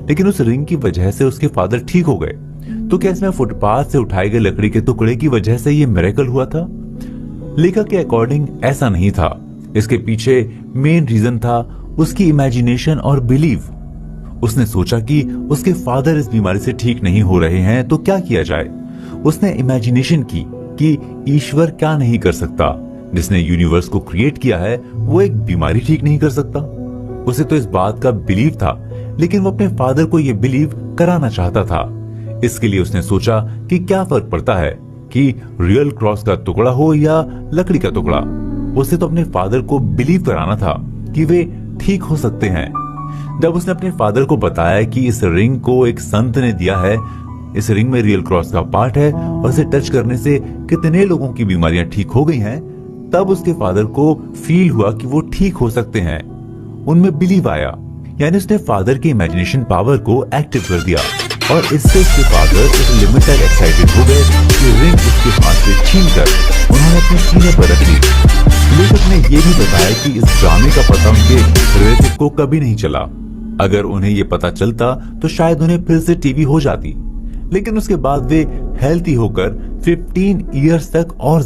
लेकिन उस रिंग की वजह से उसके फादर ठीक हो गए। तो क्या इसमें फुटपाथ से उठाए गए लकड़ी के टुकड़े की वजह से ये मिरेकल हुआ था? लेखक के अकॉर्डिंग ऐसा नहीं था। इसके पीछे मेन रीजन था उसकी इमेजिनेशन और बिलीव। उसने सोचा कि उसके फादर इस बीमारी से ठीक नहीं हो रहे हैं तो क्या किया जाए। उसने इमेजिनेशन की कि ईश्वर क्या नहीं कर सकता। जिसने यूनिवर्स को क्रिएट किया है वो एक बीमारी ठीक नहीं कर सकता। उसे तो इस बात का बिलीव था, लेकिन वो अपने फादर को ये बिलीव कराना चाहता था। इसके लिए उसने सोचा कि क्या फर्क पड़ता है कि रियल क्रॉस का टुकड़ा हो या लकड़ी का टुकड़ा। उसे तो अपने फादर को बिलीव कराना था कि वे ठीक हो सकते हैं। जब उसने अपने फादर को बताया कि इस रिंग को एक संत ने दिया है, इस रिंग में रियल क्रॉस का पार्ट है और इसे टच करने से कितने लोगों की बीमारियां ठीक हो गई हैं, तब उसके फादर को फील हुआ कि वो ठीक हो सकते हैं। उनमें बिलीव आया, यानी उसने फादर की इमेजिनेशन पावर को एक्टिव कर दिया और इससे उसके फादर इस लिमिट तक एक्साइटेड हो गए कि रिंग उसके हाथ से छीनकर उन्होंने अपने सीने पर रख ली। लेखक ने यह भी बताया कि इस ड्रामे का पता उनके रिलेटिव को कभी नहीं चला। अगर उन्हें यह पता चलता तो शायद उन्हें फिर से टीबी हो जाती, लेकिन उसके बाद वे हेल्थी होकर 15 इयर्स तक और